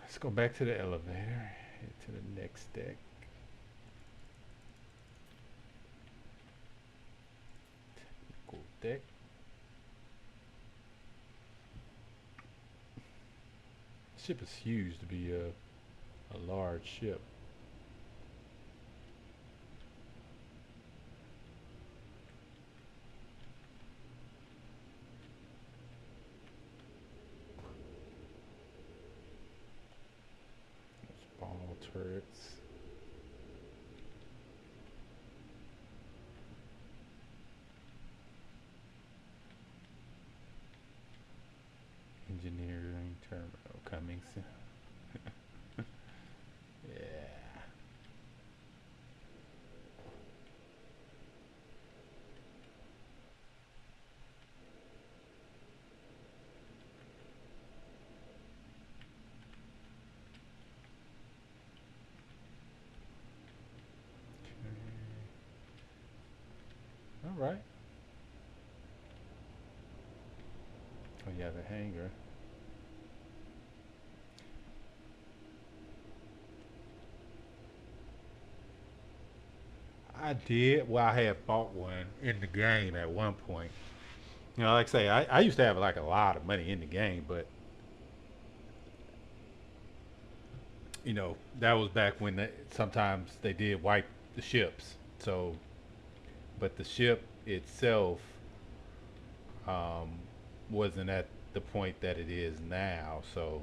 Speaker 2: Let's go back to the elevator. Head to the next deck. Technical deck. Ship is huge to be a large ship. Ball turrets. Engineering terminal coming soon. Yeah. All right. Oh yeah, the hangar. I did. Well, I had bought one in the game at one point. You know, like I say, I used to have like a lot of money in the game, but you know, that was back when sometimes they did wipe the ships. So, but the ship itself um, wasn't at the point that it is now. So,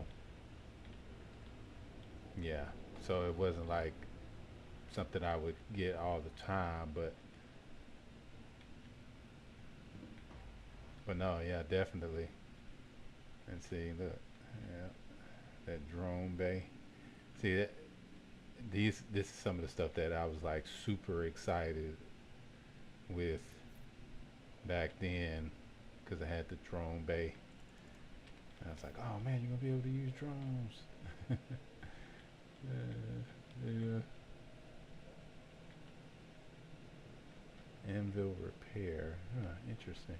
Speaker 2: Yeah. So it wasn't like something I would get all the time, but no, yeah, definitely. And see, look, yeah, that drone bay. See that this is some of the stuff that I was like super excited with back then because I had the drone bay. And I was like, oh man, you're gonna be able to use drones. Yeah. Anvil repair. Huh, interesting.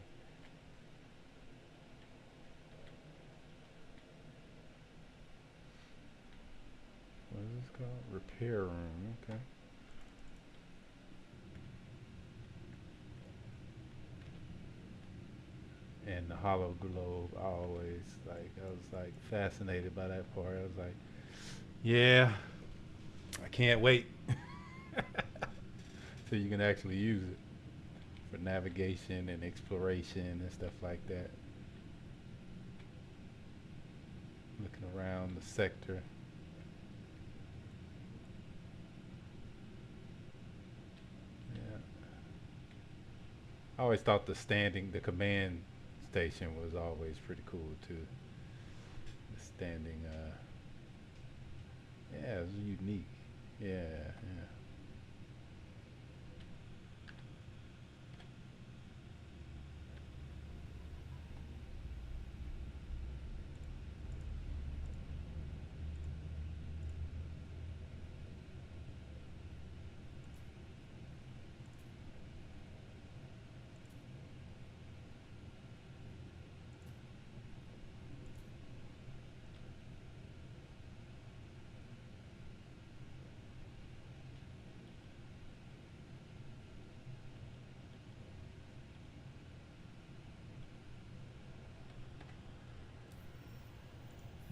Speaker 2: What is this called? Repair room. Okay. And the hollow globe, I always I was like fascinated by that part. I was like, yeah, I can't wait till you can actually use it for navigation and exploration and stuff like that. Looking around the sector. Yeah. I always thought the command station was always pretty cool too. The standing, yeah, it was unique. Yeah, yeah.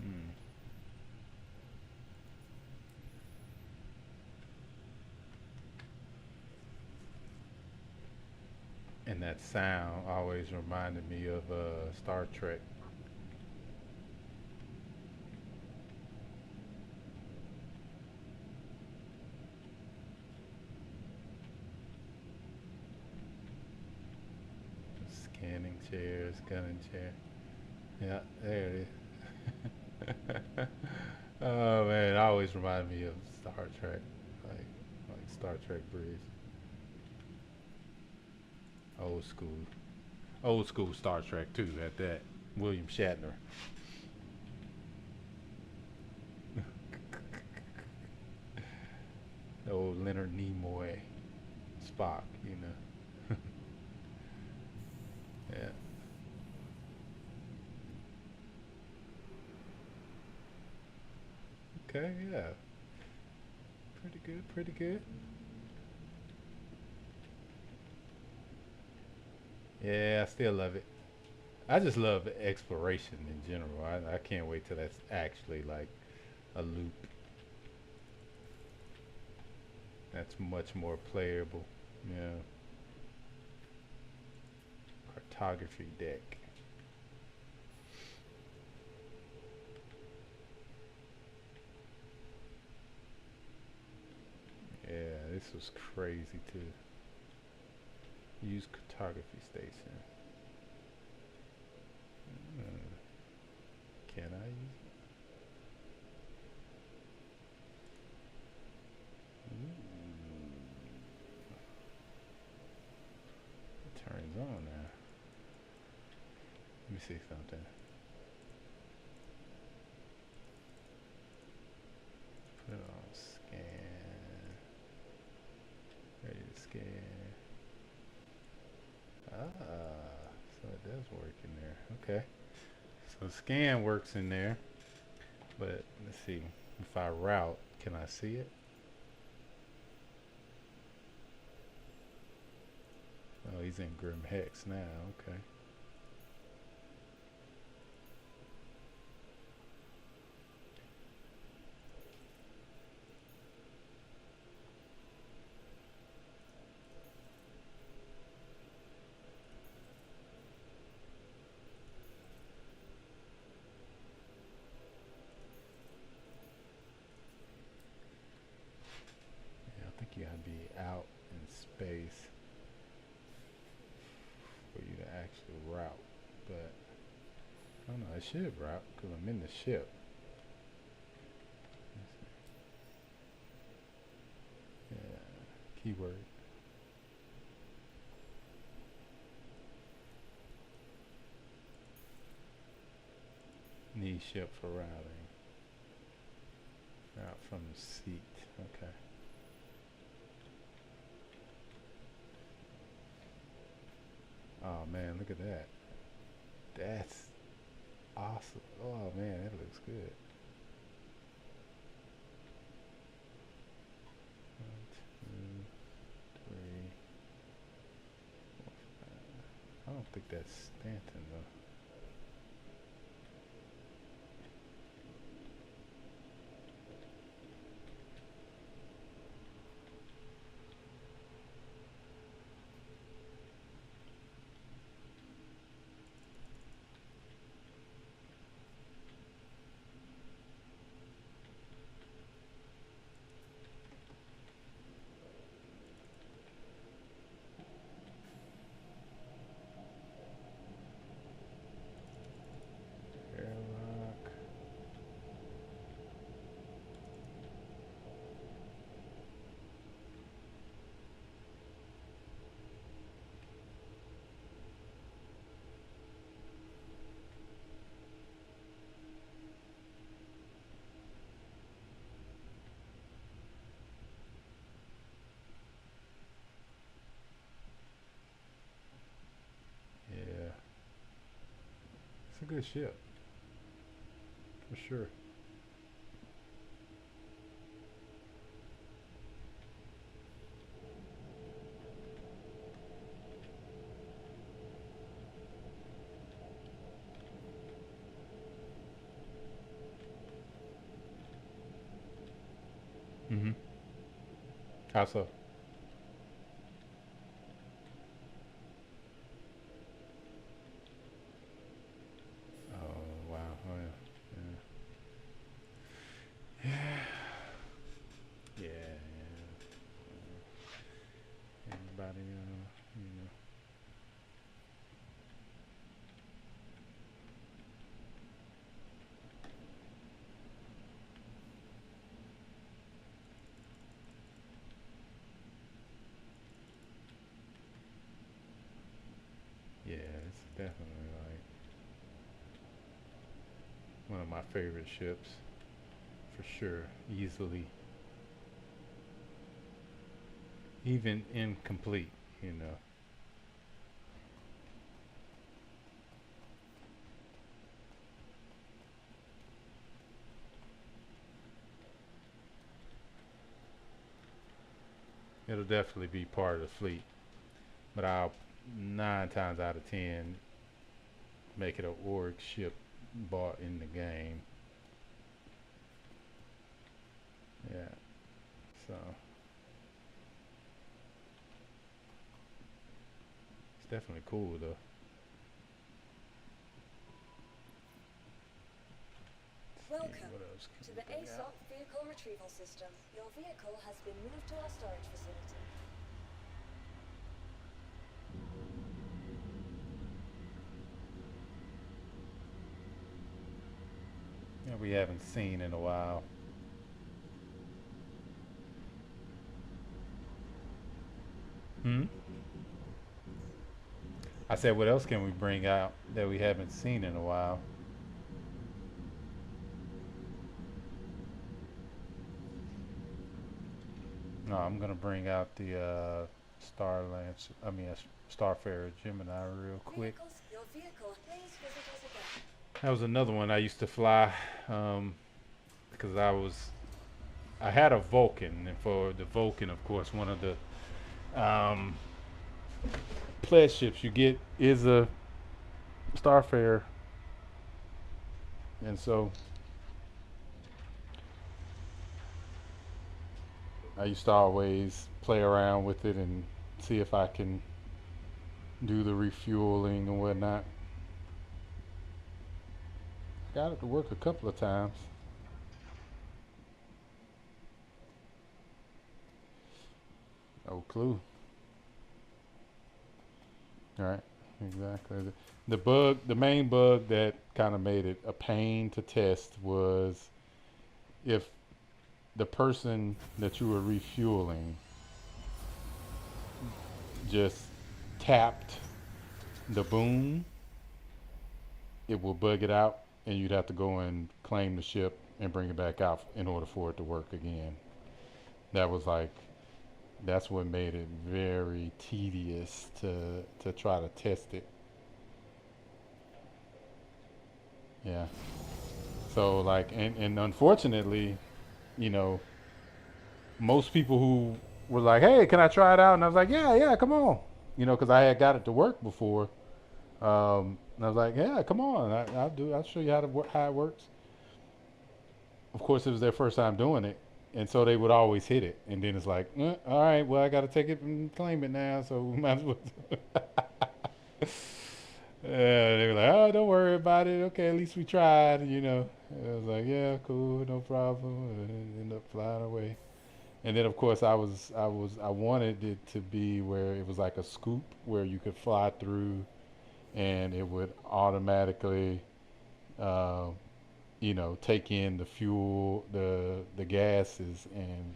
Speaker 2: Hmm. And that sound always reminded me of Star Trek. Scanning chair, scanning chair. Yeah, there it is. Oh man, it always reminded me of Star Trek, like Star Trek Breeze. Old school, old school Star Trek too. At that, William Shatner. The old Leonard Nimoy, Spock. You know. Yeah. Okay. Yeah. Pretty good. Pretty good. Yeah, I still love it. I just love exploration in general. I can't wait till that's actually like a loop. That's much more playable. Yeah. Cartography deck. Yeah, this was crazy too. Use cartography station. Uh, can I use it? It turns on now. Let me see something. Put it on scan. Ready to scan. Ah, so it does work in there. Okay. So scan works in there, but let's see. If I route, can I see it? Oh, he's in Grim Hex now. Okay. think you gotta be out in space for you to actually route. But I don't know, it should route because I'm in the ship. Yeah, keyword. Need ship for routing. Route from seat. Okay. Oh man, look at that. That's awesome. Oh man, that looks good. 1, 2, 3, 4, 5. I don't think that's Stanton though. Airlock. Yeah, it's a good ship for sure. Mm-hmm. How so? Oh wow. Oh yeah. Yeah. Yeah. Yeah. Everybody, you know. Yeah, it's definitely like one of my favorite ships for sure. Easily, even incomplete, you know. It'll definitely be part of the fleet, but I'll 9 times out of 10 make it a org ship bought in the game. Yeah, so it's definitely cool though. Let's see
Speaker 8: Welcome
Speaker 2: what else can
Speaker 8: to
Speaker 2: we
Speaker 8: the
Speaker 2: bring out.
Speaker 8: ASOC vehicle retrieval system. Your vehicle has been moved to our storage facility.
Speaker 2: Yeah, we haven't seen in a while. Hmm. I said, what else can we bring out that we haven't seen in a while? No, I'm gonna bring out the Starlance. I mean, Starfarer Gemini real quick.
Speaker 8: Your vehicle, please visit us again.
Speaker 2: That was another one I used to fly because I had a Vulcan, and for the Vulcan, of course, one of the um, pledge ships you get is a Starfarer, and so I used to always play around with it and see if I can do the refueling and whatnot. Got it to work a couple of times. No clue. Right. Exactly. The main bug that kind of made it a pain to test was if the person that you were refueling just tapped the boom, it will bug it out, and you'd have to go and claim the ship and bring it back out in order for it to work again. That was like, that's what made it very tedious to try to test it. Yeah. So like, and unfortunately, you know, most people who were like, "Hey, can I try it out?" And I was like, "Yeah, yeah, come on," you know, because I had got it to work before. And I was like, "Yeah, come on, I'll do. I'll show you how it works." Of course, it was their first time doing it, and so they would always hit it. And then it's like, "All right, well, I got to take it and claim it now, so we might as well." They were like, "Oh, don't worry about it. Okay, at least we tried," you know. And I was like, "Yeah, cool, no problem." And it ended up flying away. And then of course I wanted it to be where it was like a scoop where you could fly through and it would automatically, uh, take in the fuel, the gases, and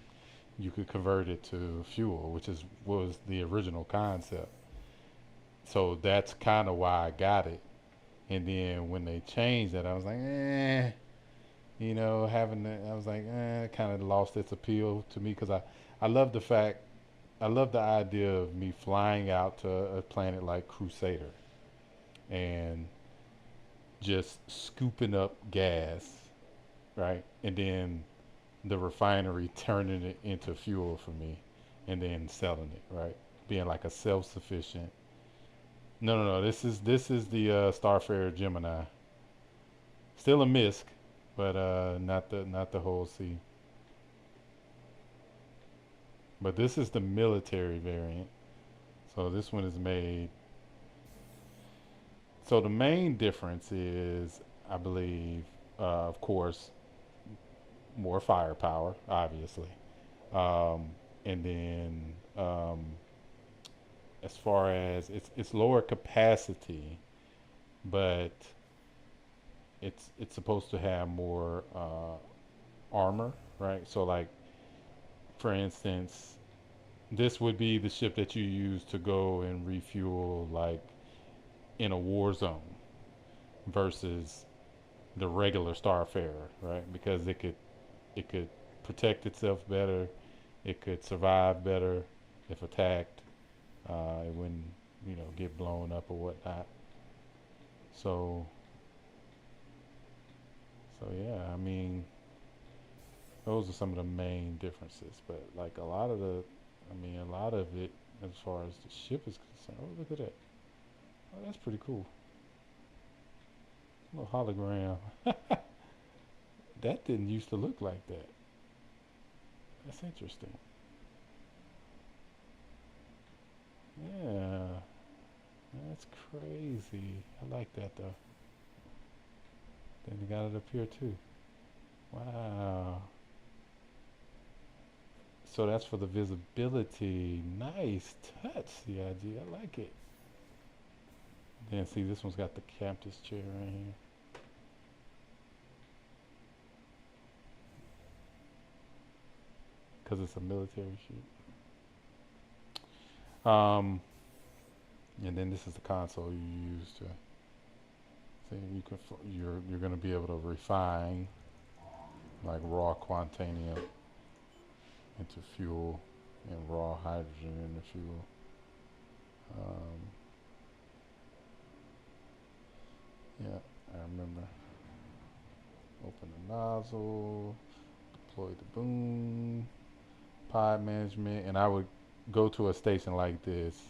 Speaker 2: you could convert it to fuel, which is was the original concept. So that's kind of why I got it. And then when they changed that, I was like, having that, I was like, it kind of lost its appeal to me because I love the fact, I love the idea of me flying out to a planet like Crusader and just scooping up gas, right? And then the refinery turning it into fuel for me and then selling it, right? Being like a self-sufficient. No, no, no. This is the Starfarer Gemini. Still a MISC, but not the whole C. But this is the military variant. So this one is made. So the main difference is, I believe, of course, more firepower, obviously, and then as far as it's lower capacity, but it's supposed to have more armor, right? So like, for instance, this would be the ship that you use to go and refuel like in a war zone versus the regular Starfarer, right? Because it could protect itself better, it could survive better if attacked. It wouldn't, get blown up or whatnot. So, so yeah, I mean, those are some of the main differences. But like a lot of it, as far as the ship is concerned. Oh, look at that! Oh, that's pretty cool. A little hologram. That didn't used to look like that. That's interesting. Yeah, that's crazy. I like that though. Then you got it up here too. Wow. So that's for the visibility. Nice touch, CIG. I like it. Then see, this one's got the captain's chair right here. Because it's a military ship. And then this is the console you use to see you're going to be able to refine like raw quantanium into fuel and raw hydrogen into fuel. Um, yeah, I remember. Open the nozzle, deploy the boom, pod management, and I would go to a station like this,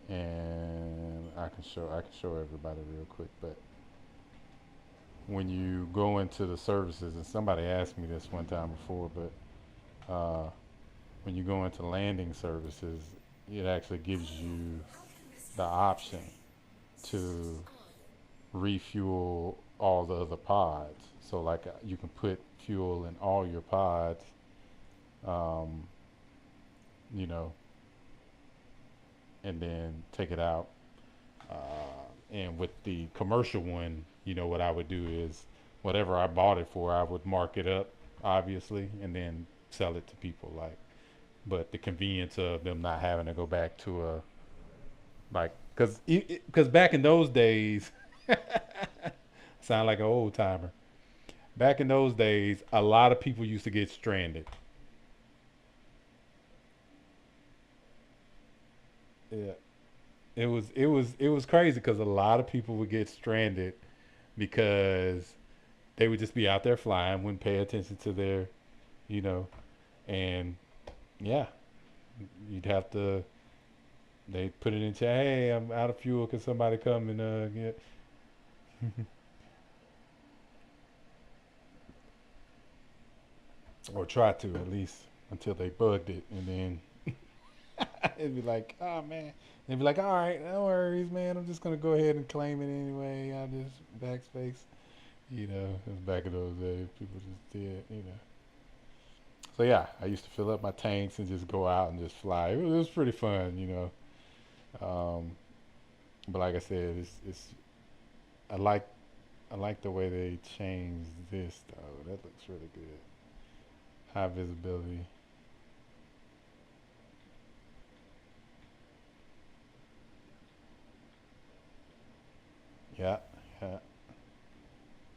Speaker 2: and I can show everybody real quick. But when you go into the services, and somebody asked me this one time before, but when you go into landing services, it actually gives you the option to refuel all the other pods. So like you can put fuel in all your pods, um, you know, and then take it out. And with the commercial one, you know, what I would do is whatever I bought it for, I would mark it up, obviously, and then sell it to people. Like, but the convenience of them not having to go back to a like, cause back in those days, sound like an old timer. Back in those days, a lot of people used to get stranded. Yeah, it was crazy because a lot of people would get stranded because they would just be out there flying, wouldn't pay attention to their, you know, and yeah, you'd have to. They put it in chat. Hey, I'm out of fuel. Can somebody come and get? Or try to at least until they bugged it, and then it'd be like, oh man. They'd be like, all right, no worries, man. I'm just gonna go ahead and claim it anyway. I just backspace. You know, it was back in those days. People just did, you know. So yeah, I used to fill up my tanks and just go out and just fly. It was pretty fun, you know. But like I said, it's I like I like the way they changed this though. That looks really good. High visibility. Yeah, yeah.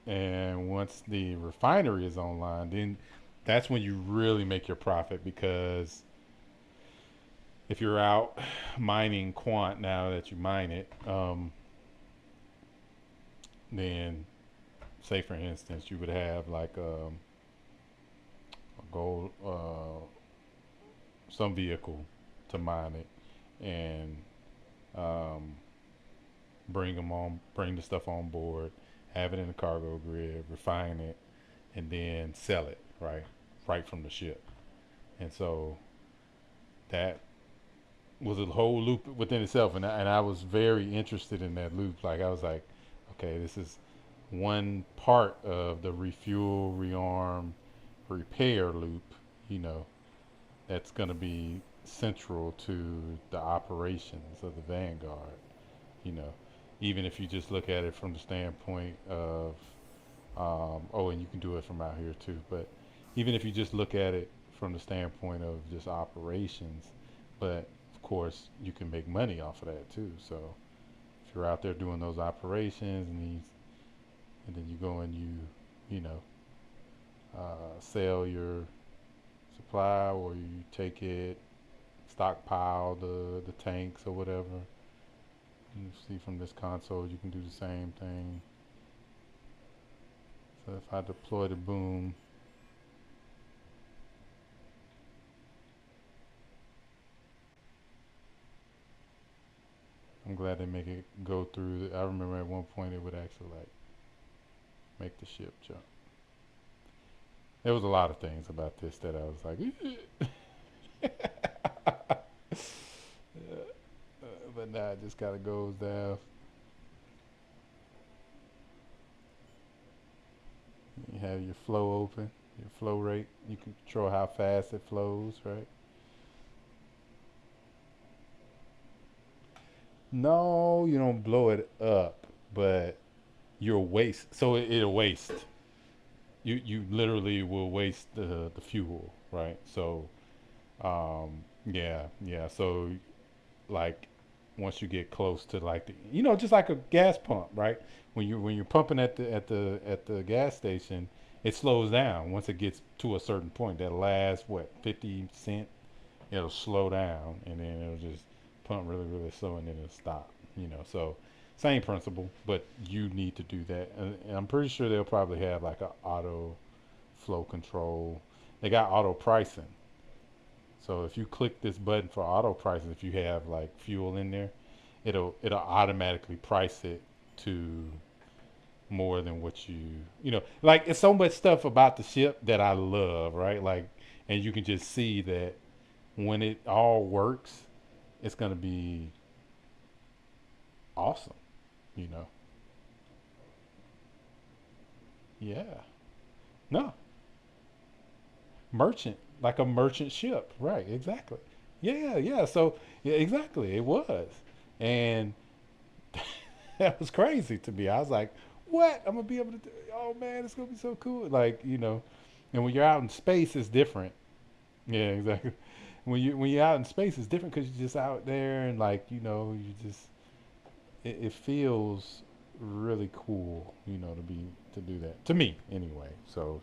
Speaker 2: And once the refinery is online, then that's when you really make your profit because if you're out mining quant now that you mine it, then say for instance you would have like a gold some vehicle to mine it and um, bring the stuff on board, have it in the cargo grid, refine it, and then sell it right from the ship. And so that was a whole loop within itself, and I was very interested in that loop. Like I was like, okay, this is one part of the refuel, rearm, repair loop, you know, that's going to be central to the operations of the Vanguard, you know, even if you just look at it from the standpoint of, oh, and you can do it from out here too, but even if you just look at it from the standpoint of just operations, but of course you can make money off of that too. So if you're out there doing those operations and then you go and you know, sell your supply or you take it, stockpile the tanks or whatever. You see from this console you can do the same thing. So if I deploy the boom, I'm glad they make it go through. I remember at one point it would actually like make the ship jump. There was a lot of things about this that I was like, but nah, it just kind of goes down. You have your flow open, your flow rate. You can control how fast it flows, right? No, you don't blow it up, but you'll waste. So it'll waste. You literally will waste the fuel, right? So yeah. So like once you get close to like the, you know, just like a gas pump, right? When you're pumping at the gas station, it slows down once it gets to a certain point. That last what 50 cent, it'll slow down and then it'll just pump really slow and then it'll stop. You know, so same principle, but you need to do that. And I'm pretty sure they'll probably have like a auto flow control. They got auto pricing. So if you click this button for auto pricing, if you have like fuel in there, it'll automatically price it to more than what you know, like it's so much stuff about the ship that I love, right? Like, and you can just see that when it all works, it's gonna be awesome, you know. Yeah. No. Merchant, like a merchant ship, right? Exactly. Yeah, yeah. So yeah, exactly, it was, and that was crazy to me. I was like, "What? I'm gonna be able to do? Oh man, it's gonna be so cool!" Like and when you're out in space, it's different. Yeah, exactly. When you're out in space, it's different because you're just out there and like you just it feels really cool, to do that to me anyway. So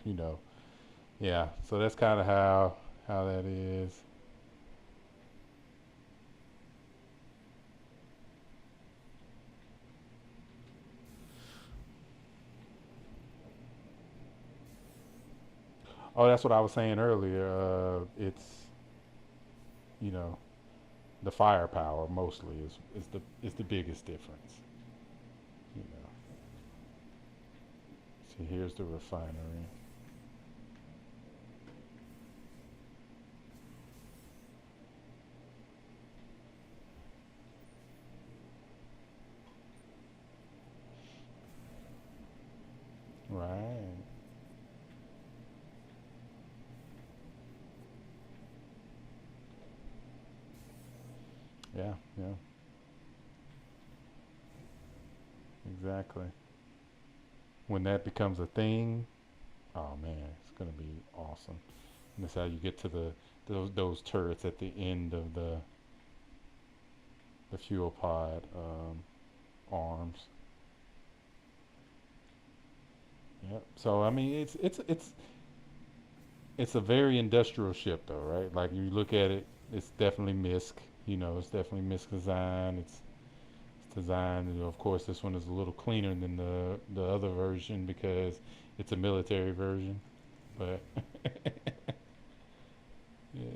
Speaker 2: yeah. So that's kind of how that is. Oh, that's what I was saying earlier. It's you know the firepower mostly is the biggest difference. You know. So here's the refinery. Right. Yeah. Yeah. Exactly. When that becomes a thing, oh man, it's gonna be awesome. And that's how you get to those turrets at the end of the fuel pod arms. Yep. So I mean, it's a very industrial ship though, right? Like you look at it, it's definitely MISC. It's definitely MISC design. It's designed. Of course, this one is a little cleaner than the other version because it's a military version. But yeah.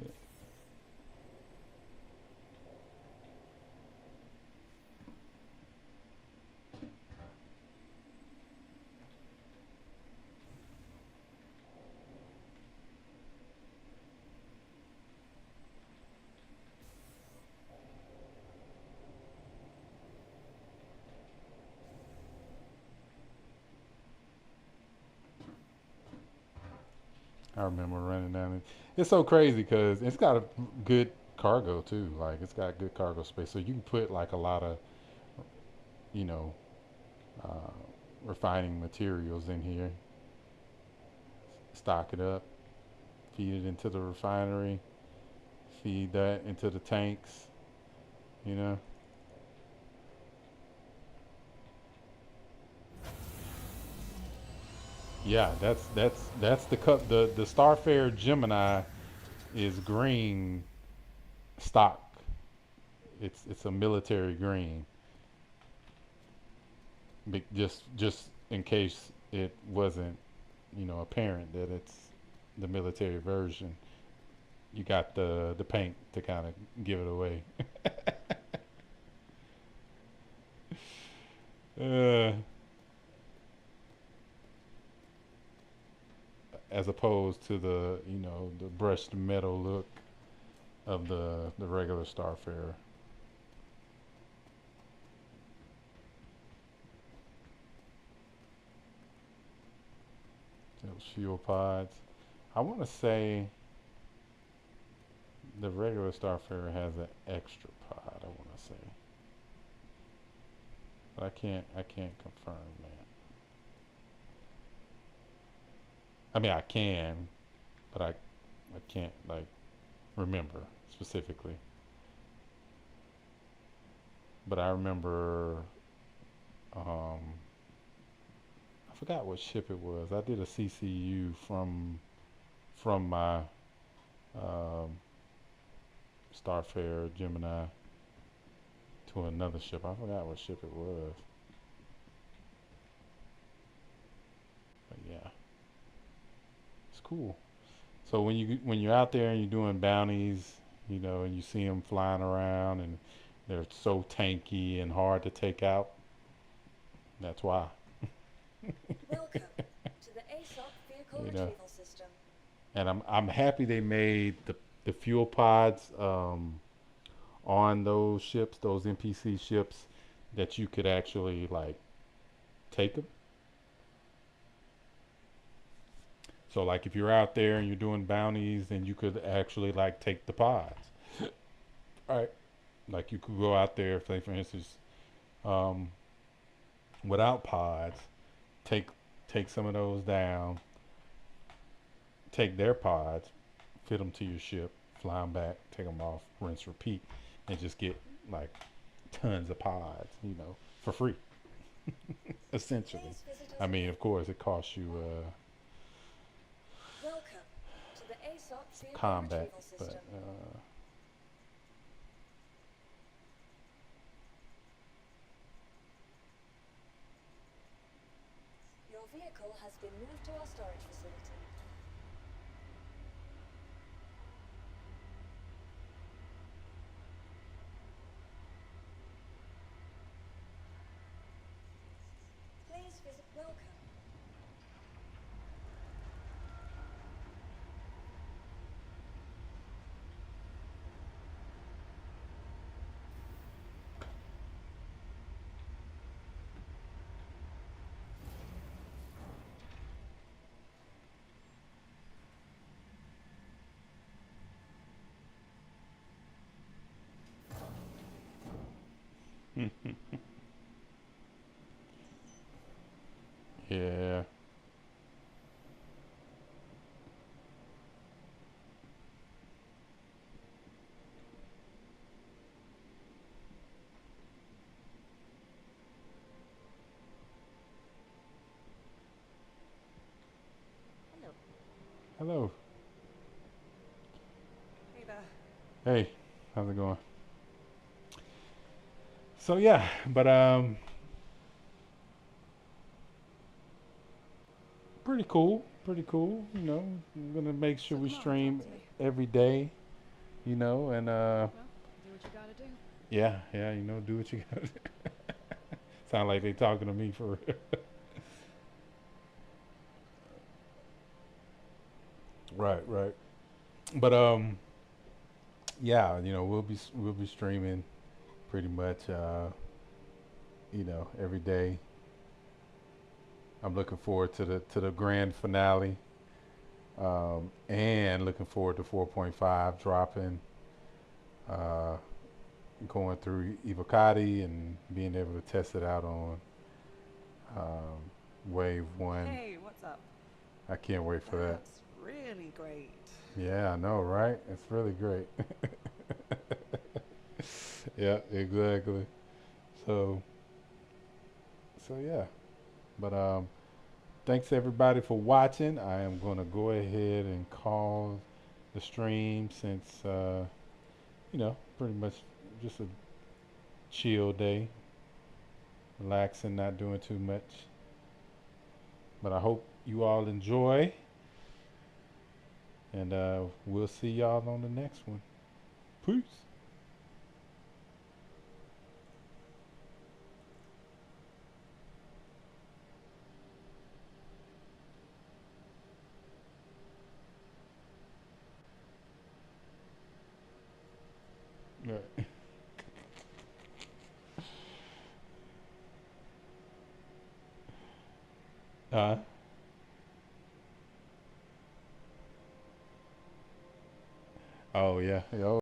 Speaker 2: I remember running down it. It's so crazy because it's got a good cargo too. Like it's got good cargo space, so you can put like a lot of you know uh, refining materials in here. Stock it up, feed it into the refinery, feed that into the tanks. You know. Yeah, that's the cup. The Starfare Gemini is green stock. It's a military green. Just in case it wasn't apparent that it's the military version. You got the paint to kind of give it away, uh, as opposed to the brushed metal look of the regular Starfarer. Those fuel pods. I want to say the regular Starfarer has an extra pod. I want to say, but I can't confirm that. I mean, I can, but I can't like remember specifically. But I remember, um, I forgot what ship it was. I did a CCU from my um, Starfarer Gemini to another ship. I forgot what ship it was. But yeah, it's cool. So when you're out there and you're doing bounties, and you see them flying around and they're so tanky and hard to take out, that's why.
Speaker 8: Welcome to the ASOC Vehicle
Speaker 2: You know.
Speaker 8: Retrieval System.
Speaker 2: And I'm happy they made the fuel pods on those ships, those NPC ships, that you could actually like take them. So like if you're out there and you're doing bounties, then you could actually like take the pods. right? Like you could go out there, say for instance, um, without pods, take take some of those down, take their pods, fit them to your ship, fly them back, take them off, rinse, repeat, and just get like tons of pods, for free, essentially.
Speaker 8: Please visit us
Speaker 2: I mean,
Speaker 8: again.
Speaker 2: of course, it costs you
Speaker 8: Welcome to the ASOC vehicle
Speaker 2: combat,
Speaker 8: retrieval
Speaker 2: but
Speaker 8: system. Your vehicle has been moved to our storage facility. Please visit welcome.
Speaker 2: yeah.
Speaker 9: Hello.
Speaker 2: Hello.
Speaker 9: Hey there.
Speaker 2: Hey, how's it going? So yeah, but pretty cool, pretty cool. I'm gonna make sure
Speaker 9: So
Speaker 2: we
Speaker 9: come on,
Speaker 2: stream
Speaker 9: talk to me.
Speaker 2: every day. And
Speaker 9: Well, do what you gotta do.
Speaker 2: yeah, yeah, do what you gotta do. Sound like they talking to me for real. Right, right. But yeah, we'll be streaming pretty much every day. I'm looking forward to the grand finale. And looking forward to 4.5 dropping, uh, going through Evocati and being able to test it out on Wave 1.
Speaker 9: Hey, what's up?
Speaker 2: I can't wait for that.
Speaker 9: That's really great.
Speaker 2: Yeah, I know, right? It's really great. Yeah, exactly. So, so yeah. But thanks everybody for watching. I am going to go ahead and call the stream since pretty much just a chill day, relaxing, not doing too much. But I hope you all enjoy, and we'll see y'all on the next one. Peace. Right. Uh, oh yeah. Yeah.